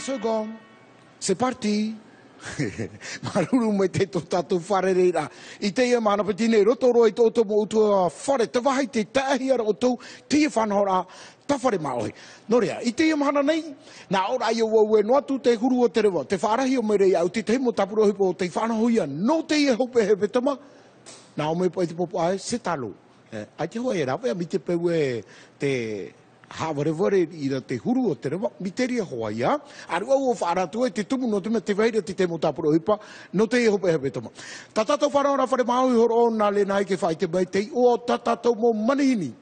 secondes. C'est parti. Maruru me te to tatu wharereira. I te ia mana pati nei roto roi to to mo utua whare te wahai te tahi ara o tau te whanhora ta whare maohi. Norea, i te ia mana nei, na ora i o ue noatu te huru o te rewa, te wharahi o merei au te te mo tapuro hipo o te whanahoia, no te ia hope hepe tama, na o me po i te popo ai, se talo. Ai te hoa e rawe, mi te peue te hawareware i ra te huru o te rewa, mi te ria hoa ia. Arua o whaaratua e te tumu no te me te weira te te mo tapuro hipa, no te ia hope hepe tama. Ta tatou whanora whare maui horo o nā le nai ke whai te mai te o ta tatou mo manihini.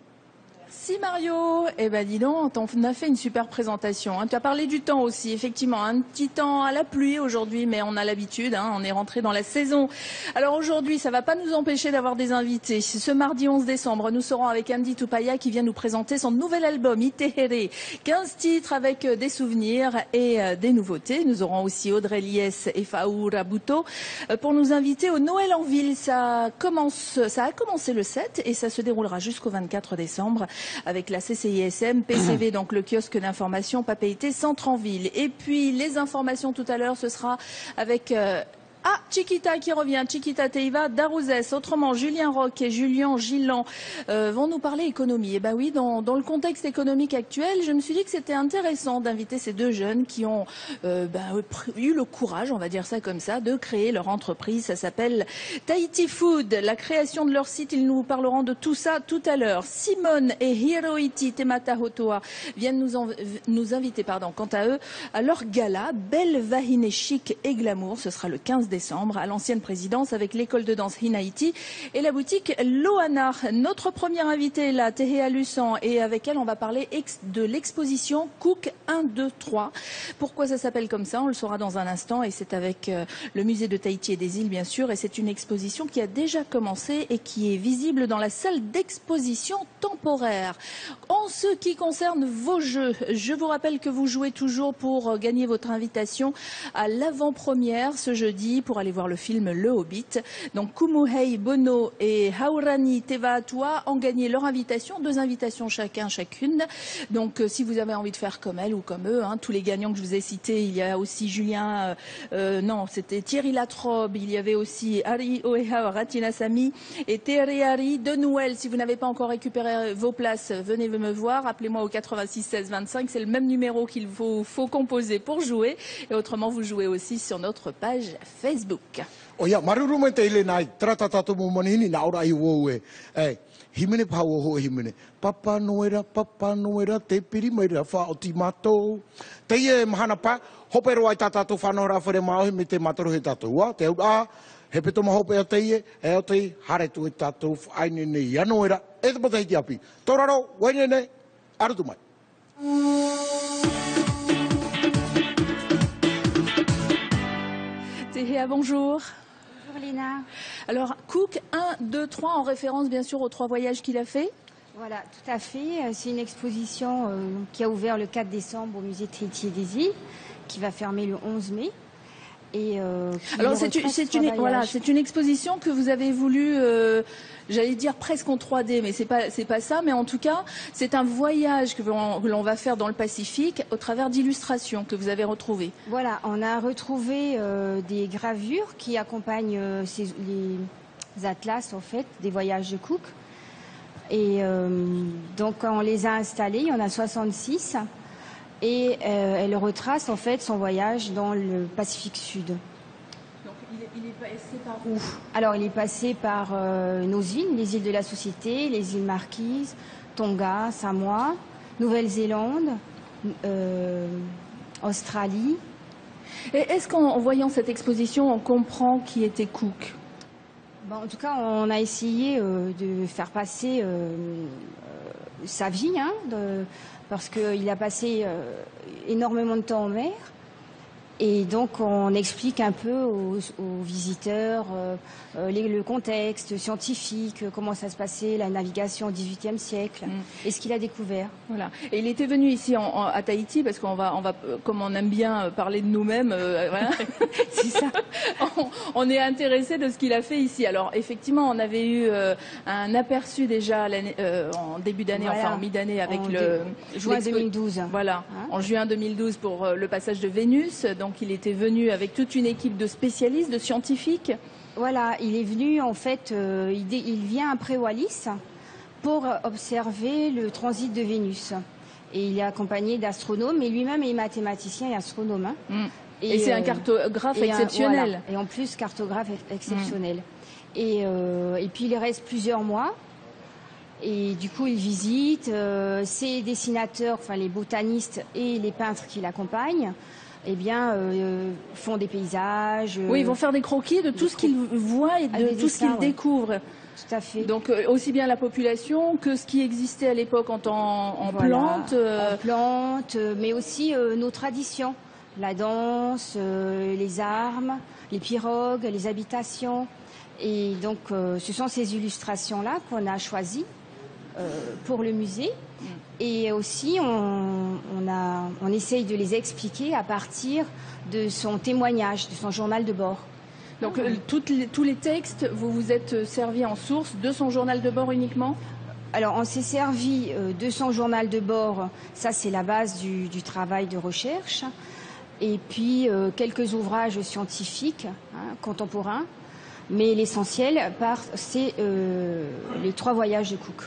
Merci Mario. Eh ben dis donc, on a fait une super présentation. Tu as parlé du temps aussi, effectivement, un petit temps à la pluie aujourd'hui, mais on a l'habitude, on est rentré dans la saison. Alors aujourd'hui, ça va pas nous empêcher d'avoir des invités. Ce mardi 11 décembre, nous serons avec Amdi Tupaya qui vient nous présenter son nouvel album Itehere. 15 titres avec des souvenirs et des nouveautés. Nous aurons aussi Audrey Lies et Faou Rabuto pour nous inviter au Noël en ville. Ça a commencé le 7 et ça se déroulera jusqu'au 24 décembre. Avec la CCISM, PCV, donc le kiosque d'information Papeete Centre en ville. Et puis les informations tout à l'heure, ce sera avec Chiquita qui revient, Chiquita Teiva d'Arouzès. Autrement, Julien Roch et Julien Gillan vont nous parler économie. Et ben oui, dans le contexte économique actuel, je me suis dit que c'était intéressant d'inviter ces deux jeunes qui ont eu le courage, on va dire ça comme ça, de créer leur entreprise. Ça s'appelle Tahiti Food. La création de leur site, ils nous parleront de tout ça tout à l'heure. Simone et Hiroiti Tematahotoa viennent nous inviter, quant à eux, à leur gala Belle Vahine Chic et Glamour. Ce sera le 15 décembre à l'ancienne présidence avec l'école de danse Hinaiti et la boutique Loana. Notre première invitée est là, Tehea Luçan, et avec elle on va parler de l'exposition Cook 1, 2, 3. Pourquoi ça s'appelle comme ça, on le saura dans un instant, et c'est avec le musée de Tahiti et des îles bien sûr, et c'est une exposition qui a déjà commencé et qui est visible dans la salle d'exposition temporaire. En ce qui concerne vos jeux, je vous rappelle que vous jouez toujours pour gagner votre invitation à l'avant-première ce jeudi pour aller voir le film Le Hobbit. Donc Kumuhei Bono et Haurani Tevaatua ont gagné leur invitation, 2 invitations chacune. Donc si vous avez envie de faire comme elle ou comme eux, tous les gagnants que je vous ai cités, il y a aussi Julien, c'était Thierry Latrobe, il y avait aussi Ari Oeha Ratinasami et Terry de Noël. Si vous n'avez pas encore récupéré vos places, venez me voir, appelez-moi au 86 16 25, c'est le même numéro qu'il faut composer pour jouer, et autrement vous jouez aussi sur notre page Facebook. Oia, maruru me te ile nai, trata tato mo manihini na ora i woe. Himene pao ho himene. Papa noera, te piri meira wha o ti matou. Te ie mahana pa, hope roa i tatato whanora whare maohi me te mataru he tatou ua. Te au he peto mahope a te ie, e o te hare tu e tatou aine ne ia noera. E te pata hiti api. Toraro, wainene, arutu mai. Tehea, bonjour. Bonjour Léna. Alors, Cook 1, 2, 3, en référence bien sûr aux 3 voyages qu'il a fait. Voilà, tout à fait. C'est une exposition qui a ouvert le 4 décembre au musée Tahiti et des îles, qui va fermer le 11 mai. Et alors c'est une exposition que vous avez voulu, j'allais dire presque en 3D, mais c'est pas ça, mais en tout cas c'est un voyage que l'on va faire dans le Pacifique au travers d'illustrations que vous avez retrouvées. Voilà, on a retrouvé des gravures qui accompagnent les atlas en fait des voyages de Cook, et donc on les a installés, il y en a 66. Et elle retrace en fait son voyage dans le Pacifique Sud. Donc il est passé par où? Alors il est passé par nos îles, les îles de la Société, les îles Marquises, Tonga, Samoa, Nouvelle-Zélande, Australie. Et est-ce qu'en voyant cette exposition, on comprend qui était Cook? En tout cas, on a essayé de faire passer sa vie, parce qu'il a passé énormément de temps en mer, Et donc, on explique un peu aux visiteurs le contexte scientifique, comment ça se passait, la navigation au XVIIIe siècle, et ce qu'il a découvert. Voilà. Et il était venu ici à Tahiti, parce qu'on va, comme on aime bien parler de nous-mêmes, voilà. C'est ça. On est intéressé de ce qu'il a fait ici. Alors, effectivement, on avait eu un aperçu déjà en début d'année, Voilà. enfin en mi-d'année, avec juin 2012. Voilà, Hein, en juin 2012 pour le passage de Vénus. Donc, il était venu avec toute une équipe de spécialistes, de scientifiques. Voilà, il est venu, en fait, il vient après Wallis pour observer le transit de Vénus. Et il est accompagné d'astronomes, et lui-même est mathématicien et astronome. Hein. Et c'est un cartographe exceptionnel. Voilà. Et en plus, cartographe exceptionnel. Et puis, il reste plusieurs mois. Et du coup, il visite. Ses dessinateurs, enfin les botanistes et les peintres qui l'accompagnent, eh bien, font des paysages. Oui, ils vont faire des croquis de tout ce qu'ils voient et de tout ce qu'ils découvrent. Tout à fait. Donc, aussi bien la population que ce qui existait à l'époque en Voilà, plantes. En plantes, mais aussi nos traditions. La danse, les armes, les pirogues, les habitations. Et donc, ce sont ces illustrations-là qu'on a choisies pour le musée. Et aussi, on essaye de les expliquer à partir de son témoignage, de son journal de bord. Donc, tous les textes, vous vous êtes servi en source de son journal de bord uniquement ? Alors, on s'est servi de son journal de bord. Ça, c'est la base du travail de recherche. Et puis, quelques ouvrages scientifiques, contemporains. Mais l'essentiel, c'est les 3 voyages de Cook.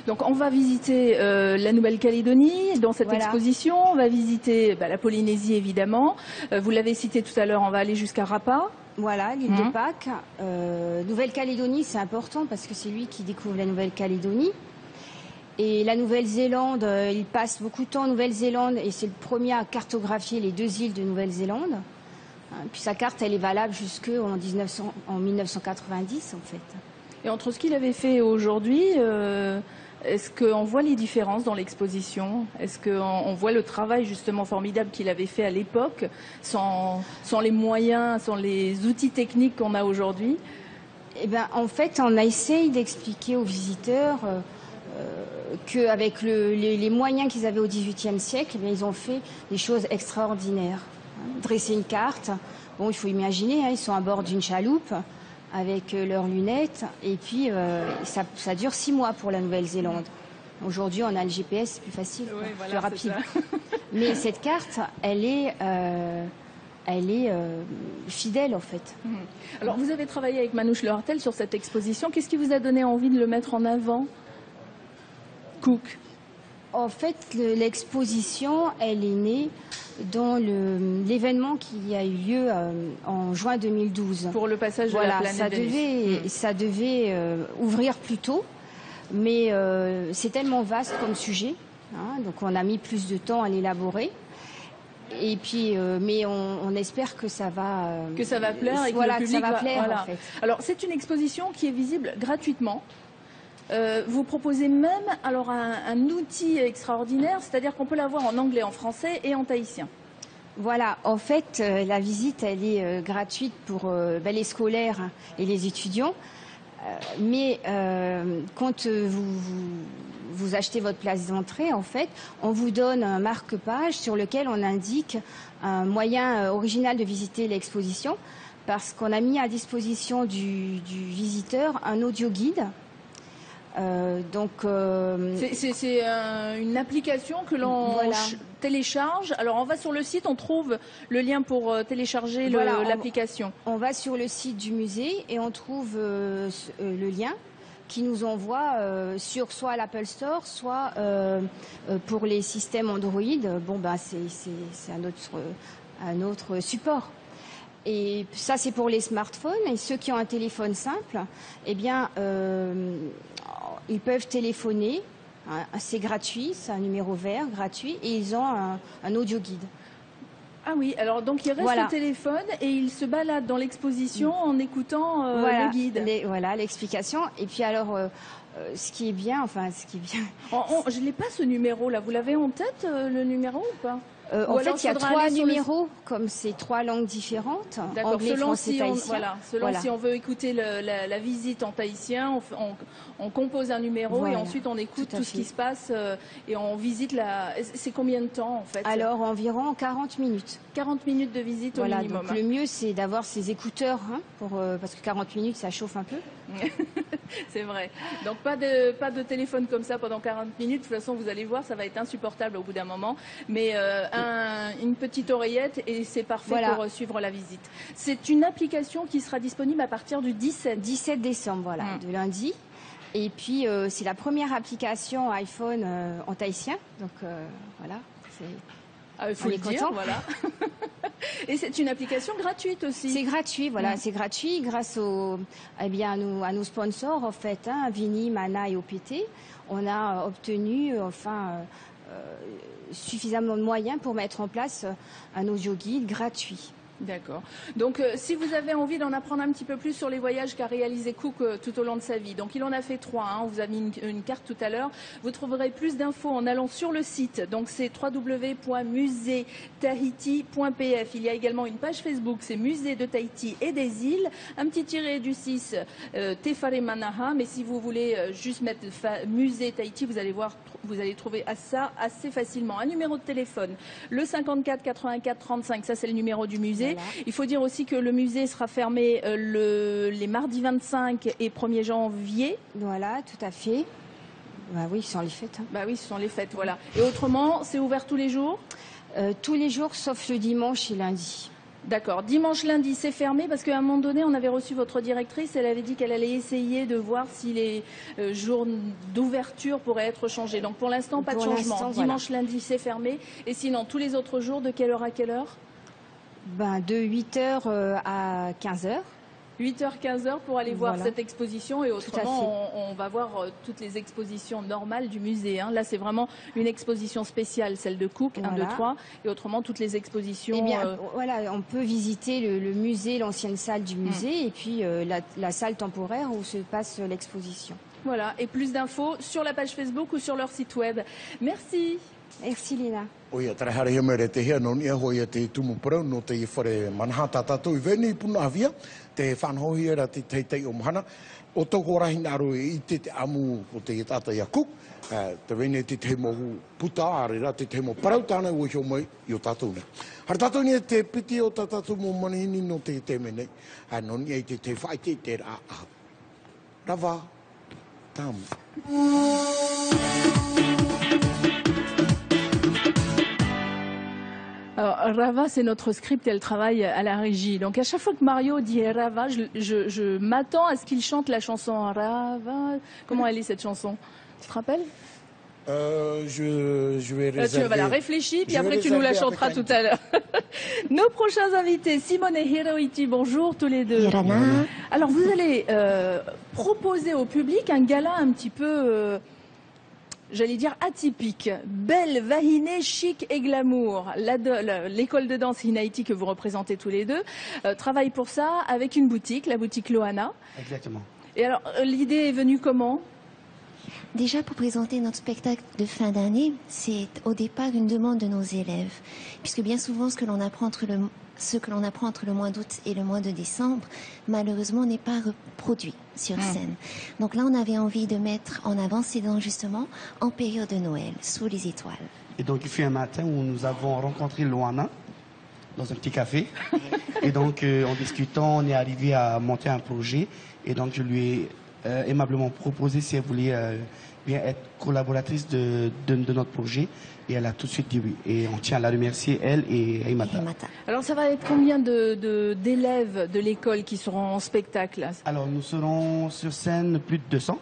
Donc on va visiter la Nouvelle-Calédonie dans cette exposition, on va visiter la Polynésie évidemment, vous l'avez cité tout à l'heure, on va aller jusqu'à Rapa. Voilà, l'île de Pâques. Nouvelle-Calédonie, c'est important parce que c'est lui qui découvre la Nouvelle-Calédonie. Et la Nouvelle-Zélande, il passe beaucoup de temps en Nouvelle-Zélande et c'est le premier à cartographier les 2 îles de Nouvelle-Zélande. Puis sa carte, elle est valable jusqu'en 1990 en fait. Et entre ce qu'il avait fait aujourd'hui, est-ce qu'on voit les différences dans l'exposition? Est-ce qu'on voit le travail justement formidable qu'il avait fait à l'époque, sans les moyens, sans les outils techniques qu'on a aujourd'hui? Eh ben, en fait, on a essayé d'expliquer aux visiteurs qu'avec les moyens qu'ils avaient au XVIIIe siècle, eh bien, ils ont fait des choses extraordinaires. Dresser une carte, bon, il faut imaginer, ils sont à bord d'une chaloupe avec leurs lunettes, et puis ça dure 6 mois pour la Nouvelle-Zélande. Aujourd'hui, on a le GPS, c'est plus facile, oui, voilà, plus rapide. Mais cette carte, elle est fidèle en fait. Alors, vous avez travaillé avec Manouche Le Hartel sur cette exposition. Qu'est-ce qui vous a donné envie de le mettre en avant, Cook? En fait, l'exposition, elle est née dans l'événement qui a eu lieu en juin 2012. Pour le passage de la planète Vénus. Ça devait ouvrir plus tôt, mais c'est tellement vaste comme sujet, donc on a mis plus de temps à l'élaborer. Et puis, mais on espère que ça va plaire et que le public ça va plaire. Voilà. En fait. Alors, c'est une exposition qui est visible gratuitement. Vous proposez même un outil extraordinaire, c'est-à-dire qu'on peut la voir en anglais, en français et en tahitien. Voilà, en fait, la visite, elle est gratuite pour les scolaires et les étudiants. Mais quand vous achetez votre place d'entrée, en fait, on vous donne un marque-page sur lequel on indique un moyen original de visiter l'exposition, parce qu'on a mis à disposition du visiteur un audio guide. C'est une application que l'on télécharge. Alors on va sur le site, on trouve le lien pour télécharger l'application. On va sur le site du musée et on trouve le lien qui nous envoie sur soit l'Apple Store, soit pour les systèmes Android. Bon, c'est un autre support. Et ça, c'est pour les smartphones. Et ceux qui ont un téléphone simple, eh bien, ils peuvent téléphoner. C'est gratuit, c'est un numéro vert gratuit, et ils ont un audio guide. Ah oui, alors donc il reste au téléphone et il se balade dans l'exposition en écoutant le guide. Voilà l'explication. Et puis alors, ce qui est bien. Je n'ai pas ce numéro là. Vous l'avez en tête, le numéro ou pas? En fait, il y a 3 numéros, comme c'est 3 langues différentes, anglais, français, tahitien. Selon si on veut écouter la visite en tahitien, on compose un numéro et ensuite on écoute tout ce qui se passe et on visite C'est combien de temps en fait? Alors environ 40 minutes. 40 minutes de visite au minimum. Donc le mieux c'est d'avoir ses écouteurs, parce que 40 minutes ça chauffe un peu. C'est vrai. Donc pas de téléphone comme ça pendant 40 minutes. De toute façon, vous allez voir, ça va être insupportable au bout d'un moment. Mais une petite oreillette et c'est parfait pour suivre la visite. C'est une application qui sera disponible à partir du 17 décembre, de lundi. Et puis c'est la première application iPhone en tahitien. Donc voilà. Il faut le dire, voilà. Et c'est une application gratuite aussi. C'est gratuit, c'est gratuit grâce à nos sponsors, en fait, Vini, Mana et OPT. On a obtenu, suffisamment de moyens pour mettre en place un audio guide gratuit. D'accord. Donc, si vous avez envie d'en apprendre un petit peu plus sur les voyages qu'a réalisé Cook tout au long de sa vie, donc il en a fait 3, on vous a mis une carte tout à l'heure, vous trouverez plus d'infos en allant sur le site, donc c'est www.museetahiti.pf. Il y a également une page Facebook, c'est Musée de Tahiti et des îles, un petit tiré du 6, Te Whare Manaha, mais si vous voulez juste mettre Musée Tahiti, vous allez voir, vous allez trouver ça assez facilement. Un numéro de téléphone, le 54 84 35, ça c'est le numéro du musée. Voilà. Il faut dire aussi que le musée sera fermé les mardis 25 et 1er janvier. Voilà, tout à fait. Bah oui, ce sont les fêtes. Bah oui, ce sont les fêtes, voilà. Et autrement, c'est ouvert tous les jours? Tous les jours, sauf le dimanche et lundi. D'accord. Dimanche, lundi, c'est fermé parce qu'à un moment donné, on avait reçu votre directrice. Elle avait dit qu'elle allait essayer de voir si les jours d'ouverture pourraient être changés. Donc pour l'instant, pas de changement. Dimanche, lundi, c'est fermé. Et sinon, tous les autres jours, de quelle heure à quelle heure? De 8h à 15h. 8h, 15h pour aller voir cette exposition et autrement on va voir toutes les expositions normales du musée. Là c'est vraiment une exposition spéciale, celle de Cook, 1, 2, 3 et autrement toutes les expositions. Eh bien, on peut visiter le musée, l'ancienne salle du musée et puis la salle temporaire où se passe l'exposition. Voilà, et plus d'infos sur la page Facebook ou sur leur site web. Merci. Merci Lina. Oia, tara hare mere te hea non ia hoi te tumu parau no te whare manhata tātou I veni puna avia, te whanhohi era te teitei o mahana. O toko rahi naro I te amu o te tata ia Cook, te vene te te mohu puta arera, te te mo parau tāna o hio mai I o tātou nei. Har tātou ni te piti o tātou mo manihini no te teme nei, non ia te whaite te rā ahu. Rava, tamu. Alors, Rava, c'est notre script et elle travaille à la régie. Donc, à chaque fois que Mario dit Rava, je m'attends à ce qu'il chante la chanson Rava. Comment elle est cette chanson? Tu te rappelles? Je vais réserver. Tu vas la réfléchir, puis après tu nous la chanteras tout à l'heure. Nos prochains invités, Simone et Hiroiti, bonjour tous les deux. Irana. Alors, vous allez proposer au public un gala un petit peu... j'allais dire atypique, belle, vahinée, chic et glamour. L'école de danse Hinaiti que vous représentez tous les deux travaille pour ça avec une boutique, la boutique Loana. Exactement. Et alors, l'idée est venue comment? Déjà, pour présenter notre spectacle de fin d'année, c'est au départ une demande de nos élèves. Puisque bien souvent, ce que l'on apprend entre le mois d'août et le mois de décembre, malheureusement, n'est pas reproduit sur scène. Donc là, on avait envie de mettre en avant ces danses, justement, en période de Noël, sous les étoiles. Et donc, il fut un matin où nous avons rencontré Loana dans un petit café. Et donc, en discutant, on est arrivé à monter un projet. Et donc, je lui ai aimablement proposé si elle voulait bien être collaboratrice de notre projet. Et elle a tout de suite dit oui. Et on tient à la remercier, elle et Aimata. Alors, ça va être combien d'élèves de l'école qui seront en spectacle là? Alors, nous serons sur scène plus de 200,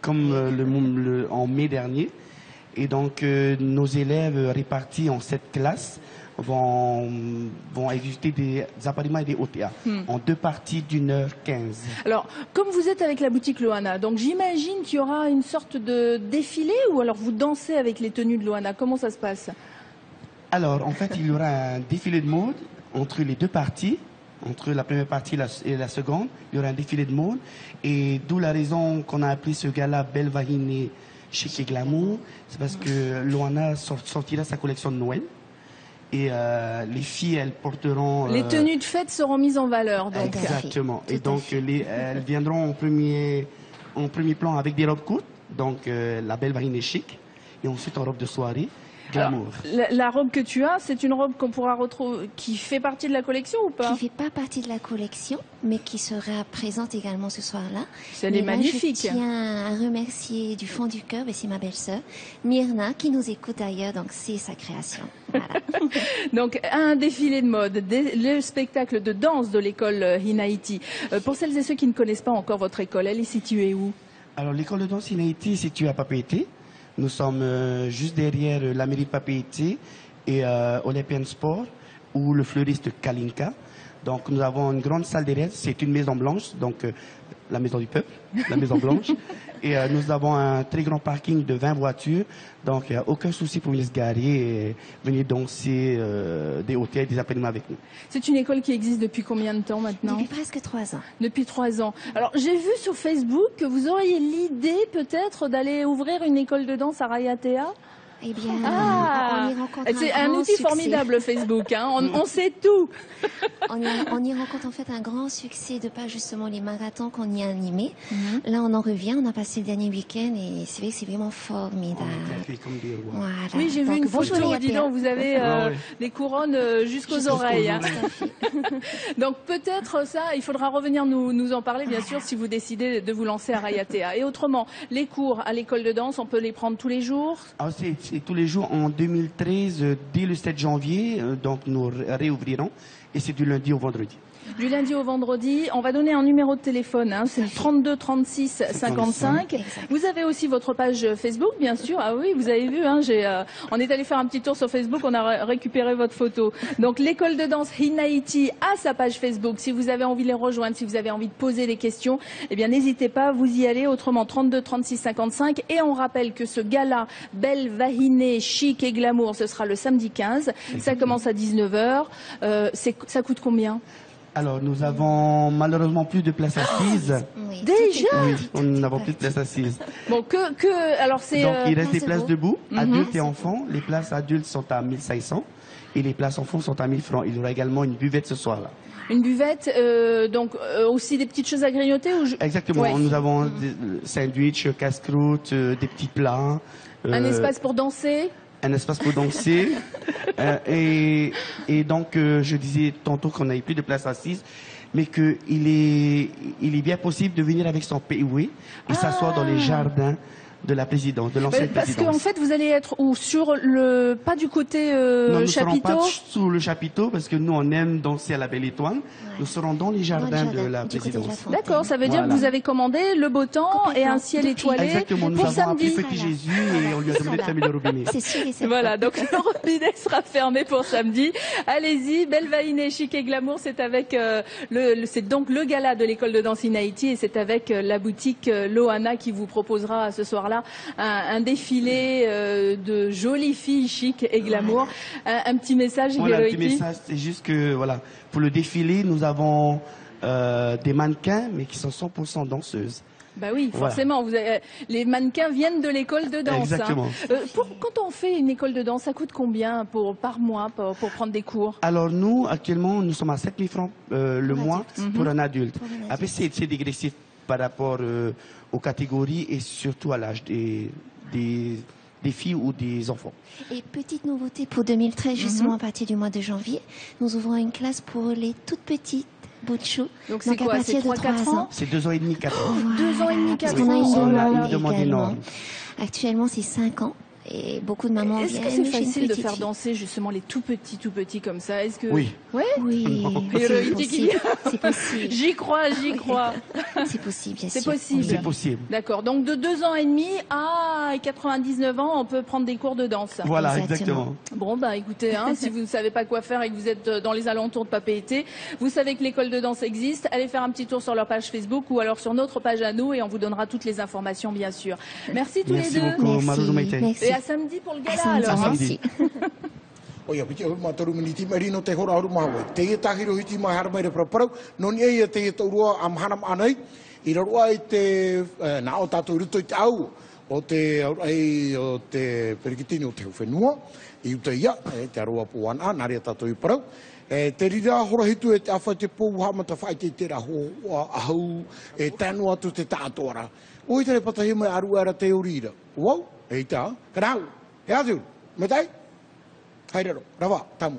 comme en mai dernier. Et donc, nos élèves répartis en 7 classes vont exécuter des appareillements et des OTA en 2 parties d'1h15. Alors, comme vous êtes avec la boutique Loana, donc j'imagine qu'il y aura une sorte de défilé ou alors vous dansez avec les tenues de Loana. Comment ça se passe? Alors, en fait, il y aura un défilé de mode entre les 2 parties. Entre la première partie et la seconde, il y aura un défilé de mode. Et d'où la raison qu'on a appelé ce gala Belle Vahinée Chic et Glamour. C'est parce que Loana sortira sa collection de Noël. Et les filles, elles porteront... Les tenues de fête seront mises en valeur. Donc. Exactement. Tout à Et donc, fait. elles viendront en premier plan avec des robes courtes, donc la belle varinée chic, et ensuite en robe de soirée, glamour. La robe que tu as, c'est une robe qu'on pourra retrouver, qui fait partie de la collection ou pas? Qui ne fait pas partie de la collection, mais qui sera présente également ce soir-là. Elle est Mais là, magnifique. Je tiens à remercier du fond du cœur, c'est ma belle-sœur, Myrna, qui nous écoute d'ailleurs, donc c'est sa création. Voilà. Donc, un défilé de mode, le spectacle de danse de l'école Hinaiti. Pour celles et ceux qui ne connaissent pas encore votre école, elle est située où? Alors, l'école de danse Hinaiti est située à Papeete. Nous sommes juste derrière la mairie de Papeete et Olympian Sport ou le fleuriste Kalinka. Donc nous avons une grande salle derrière, c'est une maison blanche, donc la maison du peuple, la maison blanche. Et nous avons un très grand parking de 20 voitures, donc il n'y a aucun souci pour venir se garer et venir danser des hôtels, des après-midi avec nous. C'est une école qui existe depuis combien de temps maintenant? Depuis presque 3 ans. Depuis 3 ans. Alors, j'ai vu sur Facebook que vous auriez l'idée peut-être d'aller ouvrir une école de danse à Rayatea. Eh bien, Ah, on y rencontre c'est un grand outil succès. formidable, Facebook. Hein. On sait tout. On y rencontre en fait un grand succès de par justement les marathons qu'on y a animés. Mhm. Là, on en revient, on a passé le dernier week-end et c'est vrai que c'est vraiment formidable. On est accueillis comme des rois. Voilà. Oui, j'ai vu Donc, une bonjour photo, les dis APA. donc, vous avez Ah ouais. des couronnes jusqu'aux Jusqu'aux oreilles. Hein. oreilles. Donc peut-être ça, il faudra revenir nous en parler, bien sûr, si vous décidez de vous lancer à Rayatea. Et autrement, les cours à l'école de danse, on peut les prendre tous les jours? Ah, c'est tous les jours. En 2013, dès le 7 janvier, donc nous réouvrirons. Et c'est du lundi au vendredi. Du lundi au vendredi, on va donner un numéro de téléphone, hein, c'est le 32 36 55. Exact. Vous avez aussi votre page Facebook, bien sûr. Ah oui, vous avez vu, hein, on est allé faire un petit tour sur Facebook, on a récupéré votre photo. Donc l'école de danse Hinaiti a sa page Facebook. Si vous avez envie de les rejoindre, si vous avez envie de poser des questions, eh bien n'hésitez pas, vous y allez. Autrement 32 36 55. Et on rappelle que ce gala Belle Vahinée, chic et glamour, ce sera le samedi 15. Ça commence à 19h. Ça coûte combien? Alors, nous avons malheureusement plus de places assises. Oui, Déjà tout est Oui, parti, nous tout est n'avons parti. plus de places assises. Bon, alors c'est. Donc, il reste non, des c'est places beau. debout, Mhm. adultes et enfants. Les places adultes sont à 1500 et les places enfants sont à 1000 francs. Il y aura également une buvette ce soir-là. Une buvette, donc aussi des petites choses à grignoter ou Exactement. Ouais. Nous avons des sandwichs, casse-croûtes, des petits plats. Un espace pour danser. Un espace pour danser. Et donc, je disais tantôt qu'on n'avait plus de place assise, mais qu'il est bien possible de venir avec son PUE et s'asseoir dans les jardins de la présidence, de l'ancienne Parce présidence. qu'en fait, vous allez être où sur pas du côté Non, nous ne serons chapiteau. pas sous le chapiteau parce que nous, on aime danser à la Belle Étoile. Nous serons dans les jardins de la du côté de la présidence. fontaine. D'accord, ça veut dire Voilà. que vous avez commandé le beau temps et un ciel Depuis. étoilé Exactement, nous pour avons appelé samedi. Petit Jésus et on lui a demandé de fermer le robinet. C'est sûr et certain. Voilà, donc le robinet sera fermé pour samedi. Allez-y, Belle Vahinée, chic et glamour, c'est avec c'est donc le gala de l'école de danse Hinaiti et c'est avec la boutique Loana qui vous proposera ce soir-là un défilé de jolies filles chic et glamour. Un petit message, Voilà, un petit Hiroiki. message, c'est juste que, voilà, pour le défilé, nous avons des mannequins, mais qui sont 100% danseuses. Bah oui, Voilà. forcément. Les mannequins viennent de l'école de danse. Exactement. Hein. Quand on fait une école de danse, ça coûte combien par mois pour prendre des cours? Alors nous, actuellement, nous sommes à 7 000 francs le Pour mois adulte. pour un adulte. Pour un adulte. Après, c'est dégressif par rapport aux catégories et surtout à l'âge des filles ou des enfants. Et petite nouveauté pour 2013, justement à partir du mois de janvier, nous ouvrons une classe pour les toutes petites bouts de chou. Donc c'est à quoi, partir c'est de 3-4 3 ans? C'est 2 ans et demi, 4 ans. 2 ans et demi, 4 Parce qu'on a ans. une Oh là demande, là. Une demande également. énorme. Actuellement, c'est 5 ans. Et beaucoup de mamans Est-ce viennent. que c'est mais j'ai une facile de petite faire fille. danser justement les tout petits comme ça? Est-ce que Oui. Ouais. Oui, Et c'est le possible. C'est possible. J'y crois. C'est possible, bien C'est sûr. possible. C'est possible. D'accord. Donc de 2 ans et demi à 99 ans, on peut prendre des cours de danse. Voilà, Exactement. exactement. Bon, bah écoutez, hein, si vous ne savez pas quoi faire et que vous êtes dans les alentours de Papeete, vous savez que l'école de danse existe. Allez faire un petit tour sur leur page Facebook ou alors sur notre page à nous et on vous donnera toutes les informations, bien sûr. Merci tous Merci les deux. beaucoup. Maruzu Maite. Merci. Et à samedi pour le À gala samedi, alors. hein. merci. O ia piti ma toru miniti merino te hora horu mawe. Te ia tahiro hiti mai harmai re praparau. Non ia te ia taurua am hanam anai. I rarua i te na o tātou ruto i te au. o te perikitini o te whenua, i uta ia, te aroa puana, nari a tato i parau. Te rira horahitu e te awhai te pou hamata whai te tera ahau, e tanu atu te tātoara. O i tere patahi mai aru ara te urira. Wow, e ta, karau, e atu, me tai? Hairero, rawa, tamu.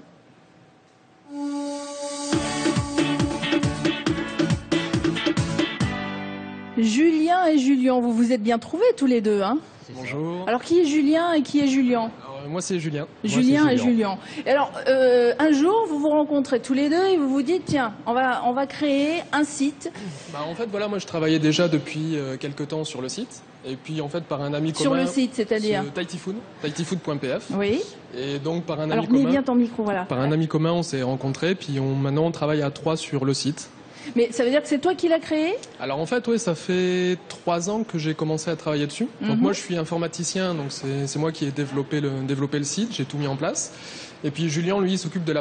Julien et Julien, vous vous êtes bien trouvés tous les deux, hein? Bonjour. Alors qui est Julien et qui est Julien? Moi c'est Julien. Julien et Julien. Et alors un jour vous vous rencontrez tous les deux et vous vous dites tiens on va créer un site. En fait voilà, moi je travaillais déjà depuis quelques temps sur le site et puis en fait par un ami commun. Sur le site, c'est-à-dire Tahitifood, tahitifood.pf. Oui. Et donc par un ami alors, commun. mets bien ton micro, voilà. Par un ami commun on s'est rencontrés puis maintenant on travaille à 3 sur le site. Mais ça veut dire que c'est toi qui l'as créé? Alors en fait, oui, ça fait 3 ans que j'ai commencé à travailler dessus. Donc moi, je suis informaticien, donc c'est moi qui ai développé le site, j'ai tout mis en place. Et puis Julien, lui, il s'occupe de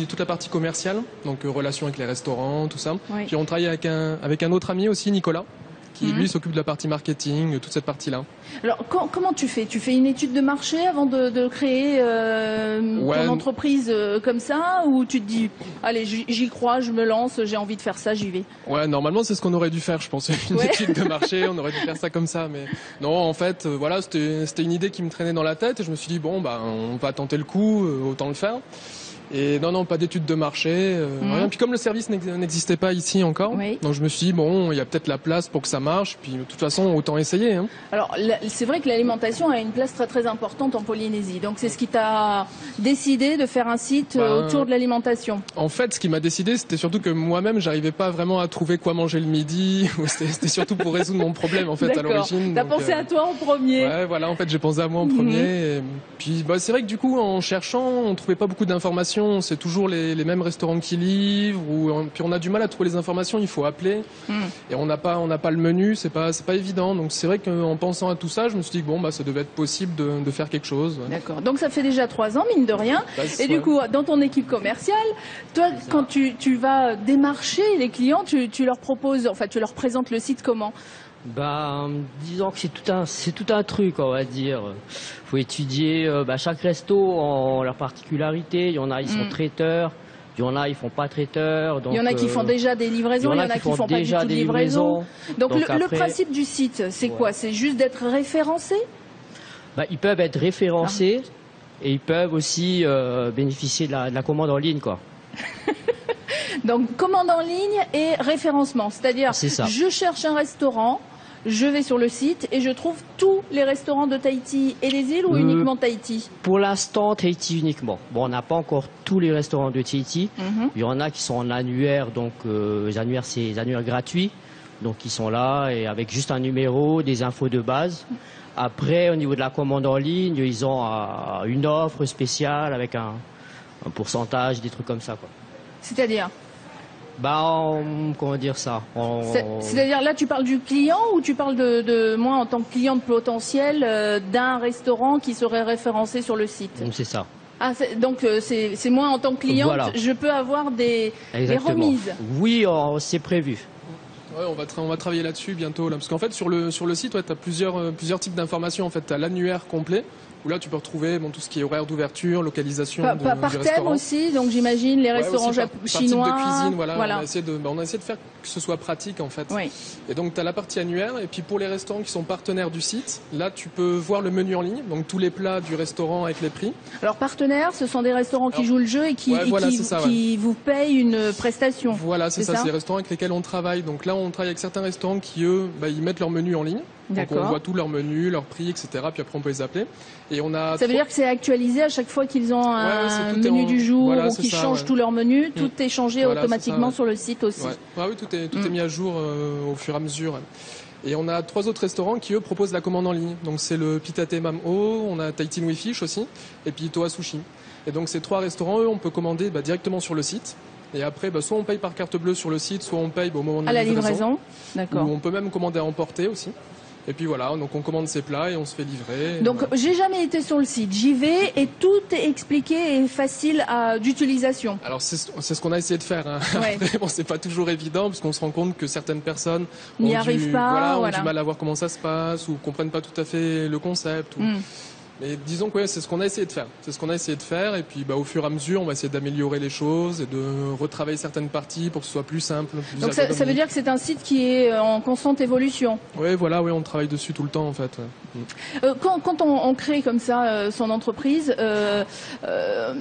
toute la partie commerciale, donc relation avec les restaurants, tout ça. Oui. Puis on travaille avec un autre ami aussi, Nicolas, qui lui s'occupe de la partie marketing, toute cette partie-là. Alors comment tu fais? Tu fais une étude de marché avant de créer ton entreprise comme ça, ou tu te dis allez j'y crois, je me lance, j'ai envie de faire ça, j'y vais? Ouais, normalement c'est ce qu'on aurait dû faire, je pense, une étude de marché, on aurait dû faire ça comme ça, mais non, en fait voilà, c'était une idée qui me traînait dans la tête et je me suis dit bon on va tenter le coup, autant le faire. Et non, pas d'études de marché, rien. Puis comme le service n'existait pas ici encore, donc je me suis dit, bon, il y a peut-être la place pour que ça marche, puis de toute façon, autant essayer. Hein. Alors, c'est vrai que l'alimentation a une place très très importante en Polynésie, donc c'est ce qui t'a décidé de faire un site autour de l'alimentation? En fait, ce qui m'a décidé, c'était surtout que moi-même, j'arrivais pas vraiment à trouver quoi manger le midi, c'était surtout pour résoudre mon problème, en fait, à l'origine. T'as pensé à toi en premier? Ouais, voilà, en fait, j'ai pensé à moi en premier. Et puis, c'est vrai que du coup, en cherchant, on trouvait pas beaucoup d'informations. C'est toujours les mêmes restaurants qui livrent, puis on a du mal à trouver les informations, il faut appeler, et on n'a pas le menu, c'est pas évident. Donc c'est vrai qu'en pensant à tout ça, je me suis dit que bon, ça devait être possible de faire quelque chose. Ouais. D'accord. Donc ça fait déjà 3 ans, mine de rien. Et du coup, dans ton équipe commerciale, toi, quand tu vas démarcher les clients, tu leur proposes, enfin tu leur présentes le site comment? Disons que c'est tout un truc, on va dire. Faut étudier chaque resto en leur particularité. Il y en a, ils sont traiteurs. Il y en a, ils font pas traiteurs. Donc, il y en a qui font déjà des livraisons. Il y en a qui font pas du tout de livraison. Donc le principe du site, c'est quoi? C'est juste d'être référencé? Ils peuvent être référencés et ils peuvent aussi bénéficier de la commande en ligne, quoi. Donc commande en ligne et référencement, c'est-à-dire je cherche un restaurant, je vais sur le site et je trouve tous les restaurants de Tahiti et les îles ou uniquement Tahiti? Pour l'instant Tahiti uniquement. Bon, on n'a pas encore tous les restaurants de Tahiti. Il y en a qui sont en annuaire, donc les annuaires c'est les annuaires gratuits, donc ils sont là et avec juste un numéro, des infos de base. Après au niveau de la commande en ligne, ils ont une offre spéciale avec un pourcentage, des trucs comme ça, quoi. C'est-à-dire? Comment dire ça? C'est-à-dire là, tu parles du client ou tu parles de moi en tant que cliente potentielle d'un restaurant qui serait référencé sur le site? C'est ça. Ah, donc c'est moi en tant que cliente, voilà. Je peux avoir des remises? Oui, c'est prévu. Ouais, on va travailler là-dessus bientôt, là, parce qu'en fait sur le site, tu as plusieurs types d'informations. En fait, tu as l'annuaire complet, où là tu peux retrouver tout ce qui est horaire d'ouverture, localisation du par thème aussi, donc j'imagine les restaurants chinois. Par type de cuisine, voilà. On a essayé de faire que ce soit pratique en fait. Oui. Et donc tu as la partie annuaire, et puis pour les restaurants qui sont partenaires du site, là tu peux voir le menu en ligne, donc tous les plats du restaurant avec les prix. Alors partenaires, ce sont des restaurants qui jouent le jeu et qui vous payent une prestation. Voilà, c'est ça, c'est les restaurants avec lesquels on travaille. Donc là on travaille avec certains restaurants qui eux, ils mettent leur menu en ligne. Donc on voit tout leur menu, leur prix, etc. Puis après on peut les appeler. Et on a. Ça veut dire que c'est actualisé à chaque fois qu'ils ont un menu du jour ou qu'ils changent tout leur menu, tout est changé automatiquement sur le site aussi. Oui, tout est mis à jour au fur et à mesure. Et on a 3 autres restaurants qui eux proposent la commande en ligne. Donc c'est le Pitate Mam'o, on a Tahiti Nui Fish aussi, et puis Toa Sushi. Et donc ces 3 restaurants, eux, on peut commander directement sur le site. Et après, soit on paye par carte bleue sur le site, soit on paye au moment de la livraison. D'accord. Ou on peut même commander à emporter aussi. Et puis voilà, donc on commande ses plats et on se fait livrer. Donc Voilà. j'ai jamais été sur le site, j'y vais et tout est expliqué et facile d'utilisation. Alors c'est ce qu'on a essayé de faire. Hein. Ouais. Après, bon, c'est pas toujours évident parce qu'on se rend compte que certaines personnes N'y ont arrivent pas, ont du mal à voir comment ça se passe ou comprennent pas tout à fait le concept. Mais disons que ouais, c'est ce qu'on a essayé de faire. C'est ce qu'on a essayé de faire et puis au fur et à mesure, on va essayer d'améliorer les choses et de retravailler certaines parties pour que ce soit plus simple. Plus Donc ça veut dire que c'est un site qui est en constante évolution. Oui, voilà, on travaille dessus tout le temps en fait. Ouais. Quand on crée comme ça son entreprise,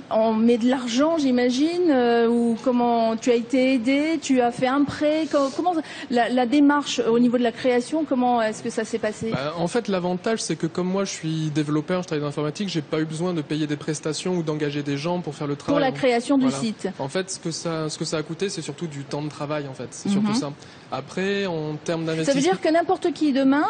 on met de l'argent, j'imagine, ou comment tu as été aidé, tu as fait un prêt, comment la démarche au niveau de la création, comment est-ce que ça s'est passé? En fait, l'avantage, c'est que comme moi, je suis développeur, je travaille dans l'informatique, j'ai pas eu besoin de payer des prestations ou d'engager des gens pour faire le travail. Pour la création du Voilà. site. En fait, ce que ça a coûté, c'est surtout du temps de travail, en fait. C'est surtout ça. Après, en termes d'investissement. Ça veut dire que n'importe qui demain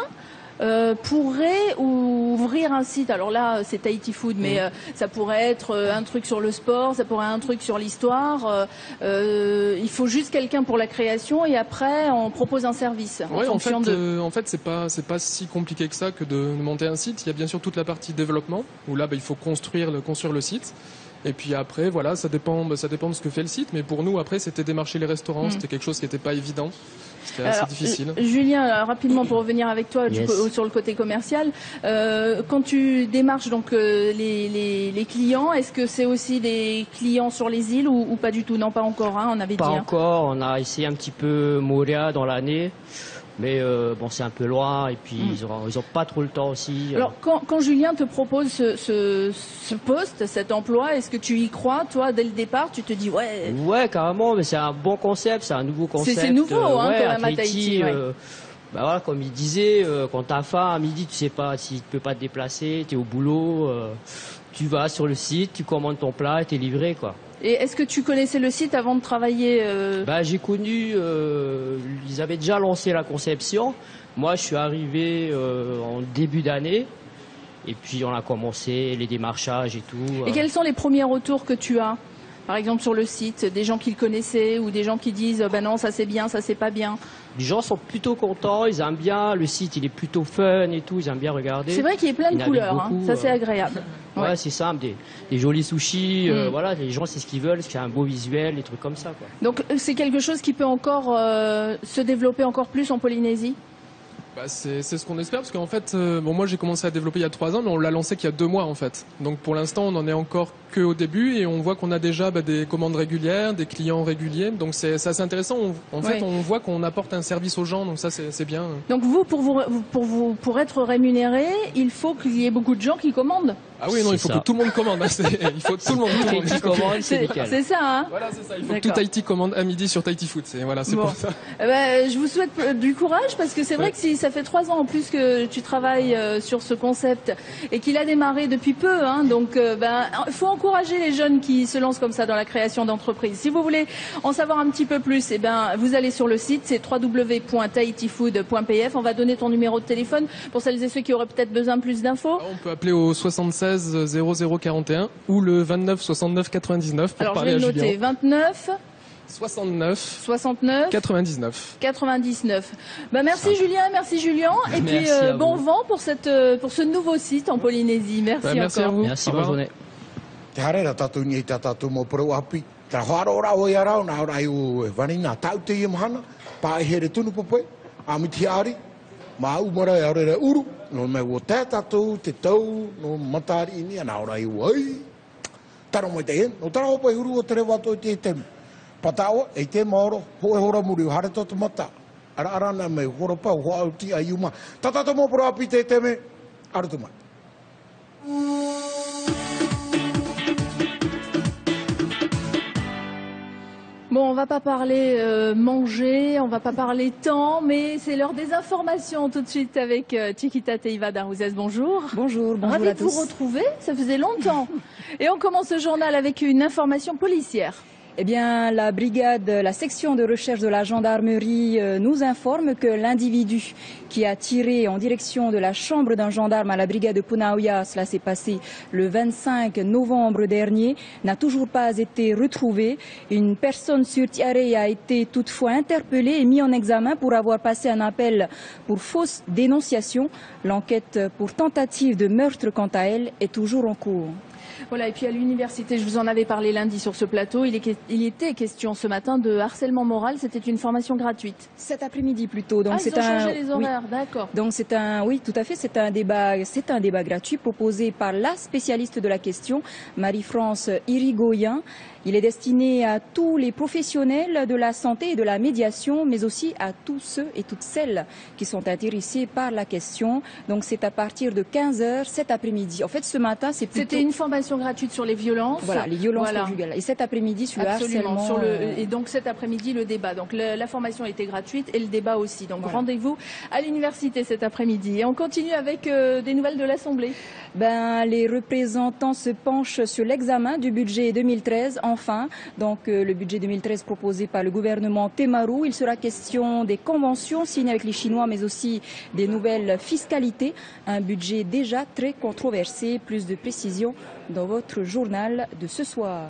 pourrait ouvrir un site. Alors là, c'est Tahiti Food, mais ça pourrait être un truc sur le sport, ça pourrait être un truc sur l'histoire. Il faut juste quelqu'un pour la création et après, on propose un service. En fait, c'est pas si compliqué que ça que de monter un site. Il y a bien sûr toute la partie développement où là, il faut construire le site. Et puis après, voilà, ça dépend de ce que fait le site. Mais pour nous, après, c'était démarcher les restaurants. C'était quelque chose qui n'était pas évident. C'était assez difficile. Julien, rapidement pour revenir avec toi sur le côté commercial, quand tu démarches donc les clients, est-ce que c'est aussi des clients sur les îles ou pas du tout? Non, pas encore. Hein, on avait pas dit. Encore. On a essayé un petit peu Moria dans l'année. Mais bon, c'est un peu loin et puis ils ont pas trop le temps aussi. Alors, quand Julien te propose ce poste, cet emploi, est-ce que tu y crois, toi, dès le départ? Tu te dis, ouais. Ouais, carrément, mais c'est un bon concept, c'est un nouveau concept. C'est nouveau, quand même, à Tahiti. Tahiti. Voilà, comme il disait, quand t'as faim à midi, tu sais pas si tu peux pas te déplacer, tu es au boulot, tu vas sur le site, tu commandes ton plat et t'es livré, quoi. Et est-ce que tu connaissais le site avant de travailler J'ai connu, ils avaient déjà lancé la conception. Moi, je suis arrivé en début d'année. Et puis, on a commencé les démarchages et tout. Et quels sont les premiers retours que tu as? Par exemple, sur le site, des gens qui le connaissaient ou des gens qui disent non, ça c'est bien, ça c'est pas bien. Les gens sont plutôt contents, ils aiment bien. Le site, il est plutôt fun et tout, ils aiment bien regarder. C'est vrai qu'il y a plein de couleurs, beaucoup, ça c'est agréable. Ouais, c'est simple, des jolis sushis, voilà, les gens c'est ce qu'ils veulent, c'est un beau visuel, des trucs comme ça, quoi. Donc c'est quelque chose qui peut encore se développer encore plus en Polynésie? C'est ce qu'on espère parce qu'en fait, moi j'ai commencé à développer il y a 3 ans, mais on l'a lancé qu'il y a 2 mois en fait. Donc pour l'instant, on en est encore qu'au début et on voit qu'on a déjà des commandes régulières, des clients réguliers. Donc c'est assez intéressant. En fait, on voit qu'on apporte un service aux gens, donc ça c'est bien. Donc pour être rémunéré, il faut qu'il y ait beaucoup de gens qui commandent. Ah oui, non, il faut que tout le monde commande. Il faut tout le monde commande, c'est nickel. C'est ça, hein? Voilà, c'est ça. Il faut que tout Tahiti commande à midi sur Tahiti Food. C'est pour ça. Je vous souhaite du courage parce que c'est vrai que si ça fait 3 ans en plus que tu travailles sur ce concept et qu'il a démarré depuis peu, hein, donc il faut encourager les jeunes qui se lancent comme ça dans la création d'entreprises. Si vous voulez en savoir un petit peu plus, vous allez sur le site, c'est www.tahitifood.pf. On va donner ton numéro de téléphone pour celles et ceux qui auraient peut-être besoin de plus d'infos. On peut appeler au 76 0041 ou le 29 69 99 pour parler à Julien. Alors je vais le noter, 29 69 99. Merci Julien, merci Julien. Et puis bon vent pour ce nouveau site en Polynésie. Merci merci encore. À vous. Merci, bonne journée. No me wo tatu te tau no matari ini ana ora I wai taro mo te no taro po uru o tere wato te te patao e te moro ho e hora muri hare to mata ara na me hora pa ho au ti ayuma tata to mo pro api te me aru tu mai. Bon, on va pas parler manger, on va pas parler temps, mais c'est l'heure des informations tout de suite avec Chiquita Teiva d'Arouzès. Bonjour. Bonjour, bonjour Ravi à de tous. vous retrouver, ça faisait longtemps. Et on commence ce journal avec une information policière. Eh bien, la section de recherche de la gendarmerie nous informe que l'individu qui a tiré en direction de la chambre d'un gendarme à la brigade de Punaouia, cela s'est passé le 25 novembre dernier, n'a toujours pas été retrouvé. Une personne sur Tiaré a été toutefois interpellée et mise en examen pour avoir passé un appel pour fausse dénonciation. L'enquête pour tentative de meurtre, quant à elle, est toujours en cours. Voilà, et puis à l'université, je vous en avais parlé lundi sur ce plateau, il était question ce matin de harcèlement moral, c'était une formation gratuite. Cet après-midi plutôt. Donc ils ont changé les horaires, oui. D'accord. Donc oui, tout à fait, c'est un débat gratuit proposé par la spécialiste de la question, Marie-France Irigoyen. Il est destiné à tous les professionnels de la santé et de la médiation, mais aussi à tous ceux et toutes celles qui sont intéressés par la question. Donc c'est à partir de 15h cet après-midi. En fait, ce matin, C'était une formation gratuite sur les violences. Voilà, les violences conjugales. Et cet après-midi, sur le harcèlement. Et donc cet après-midi, le débat. Donc la formation était gratuite et le débat aussi. Donc rendez-vous à l'université cet après-midi. Et on continue avec des nouvelles de l'Assemblée. Les représentants se penchent sur l'examen du budget 2013. Enfin, donc le budget 2013 proposé par le gouvernement Temaru. Il sera question des conventions signées avec les Chinois, mais aussi des nouvelles fiscalités. Un budget déjà très controversé. Plus de précisions dans votre journal de ce soir.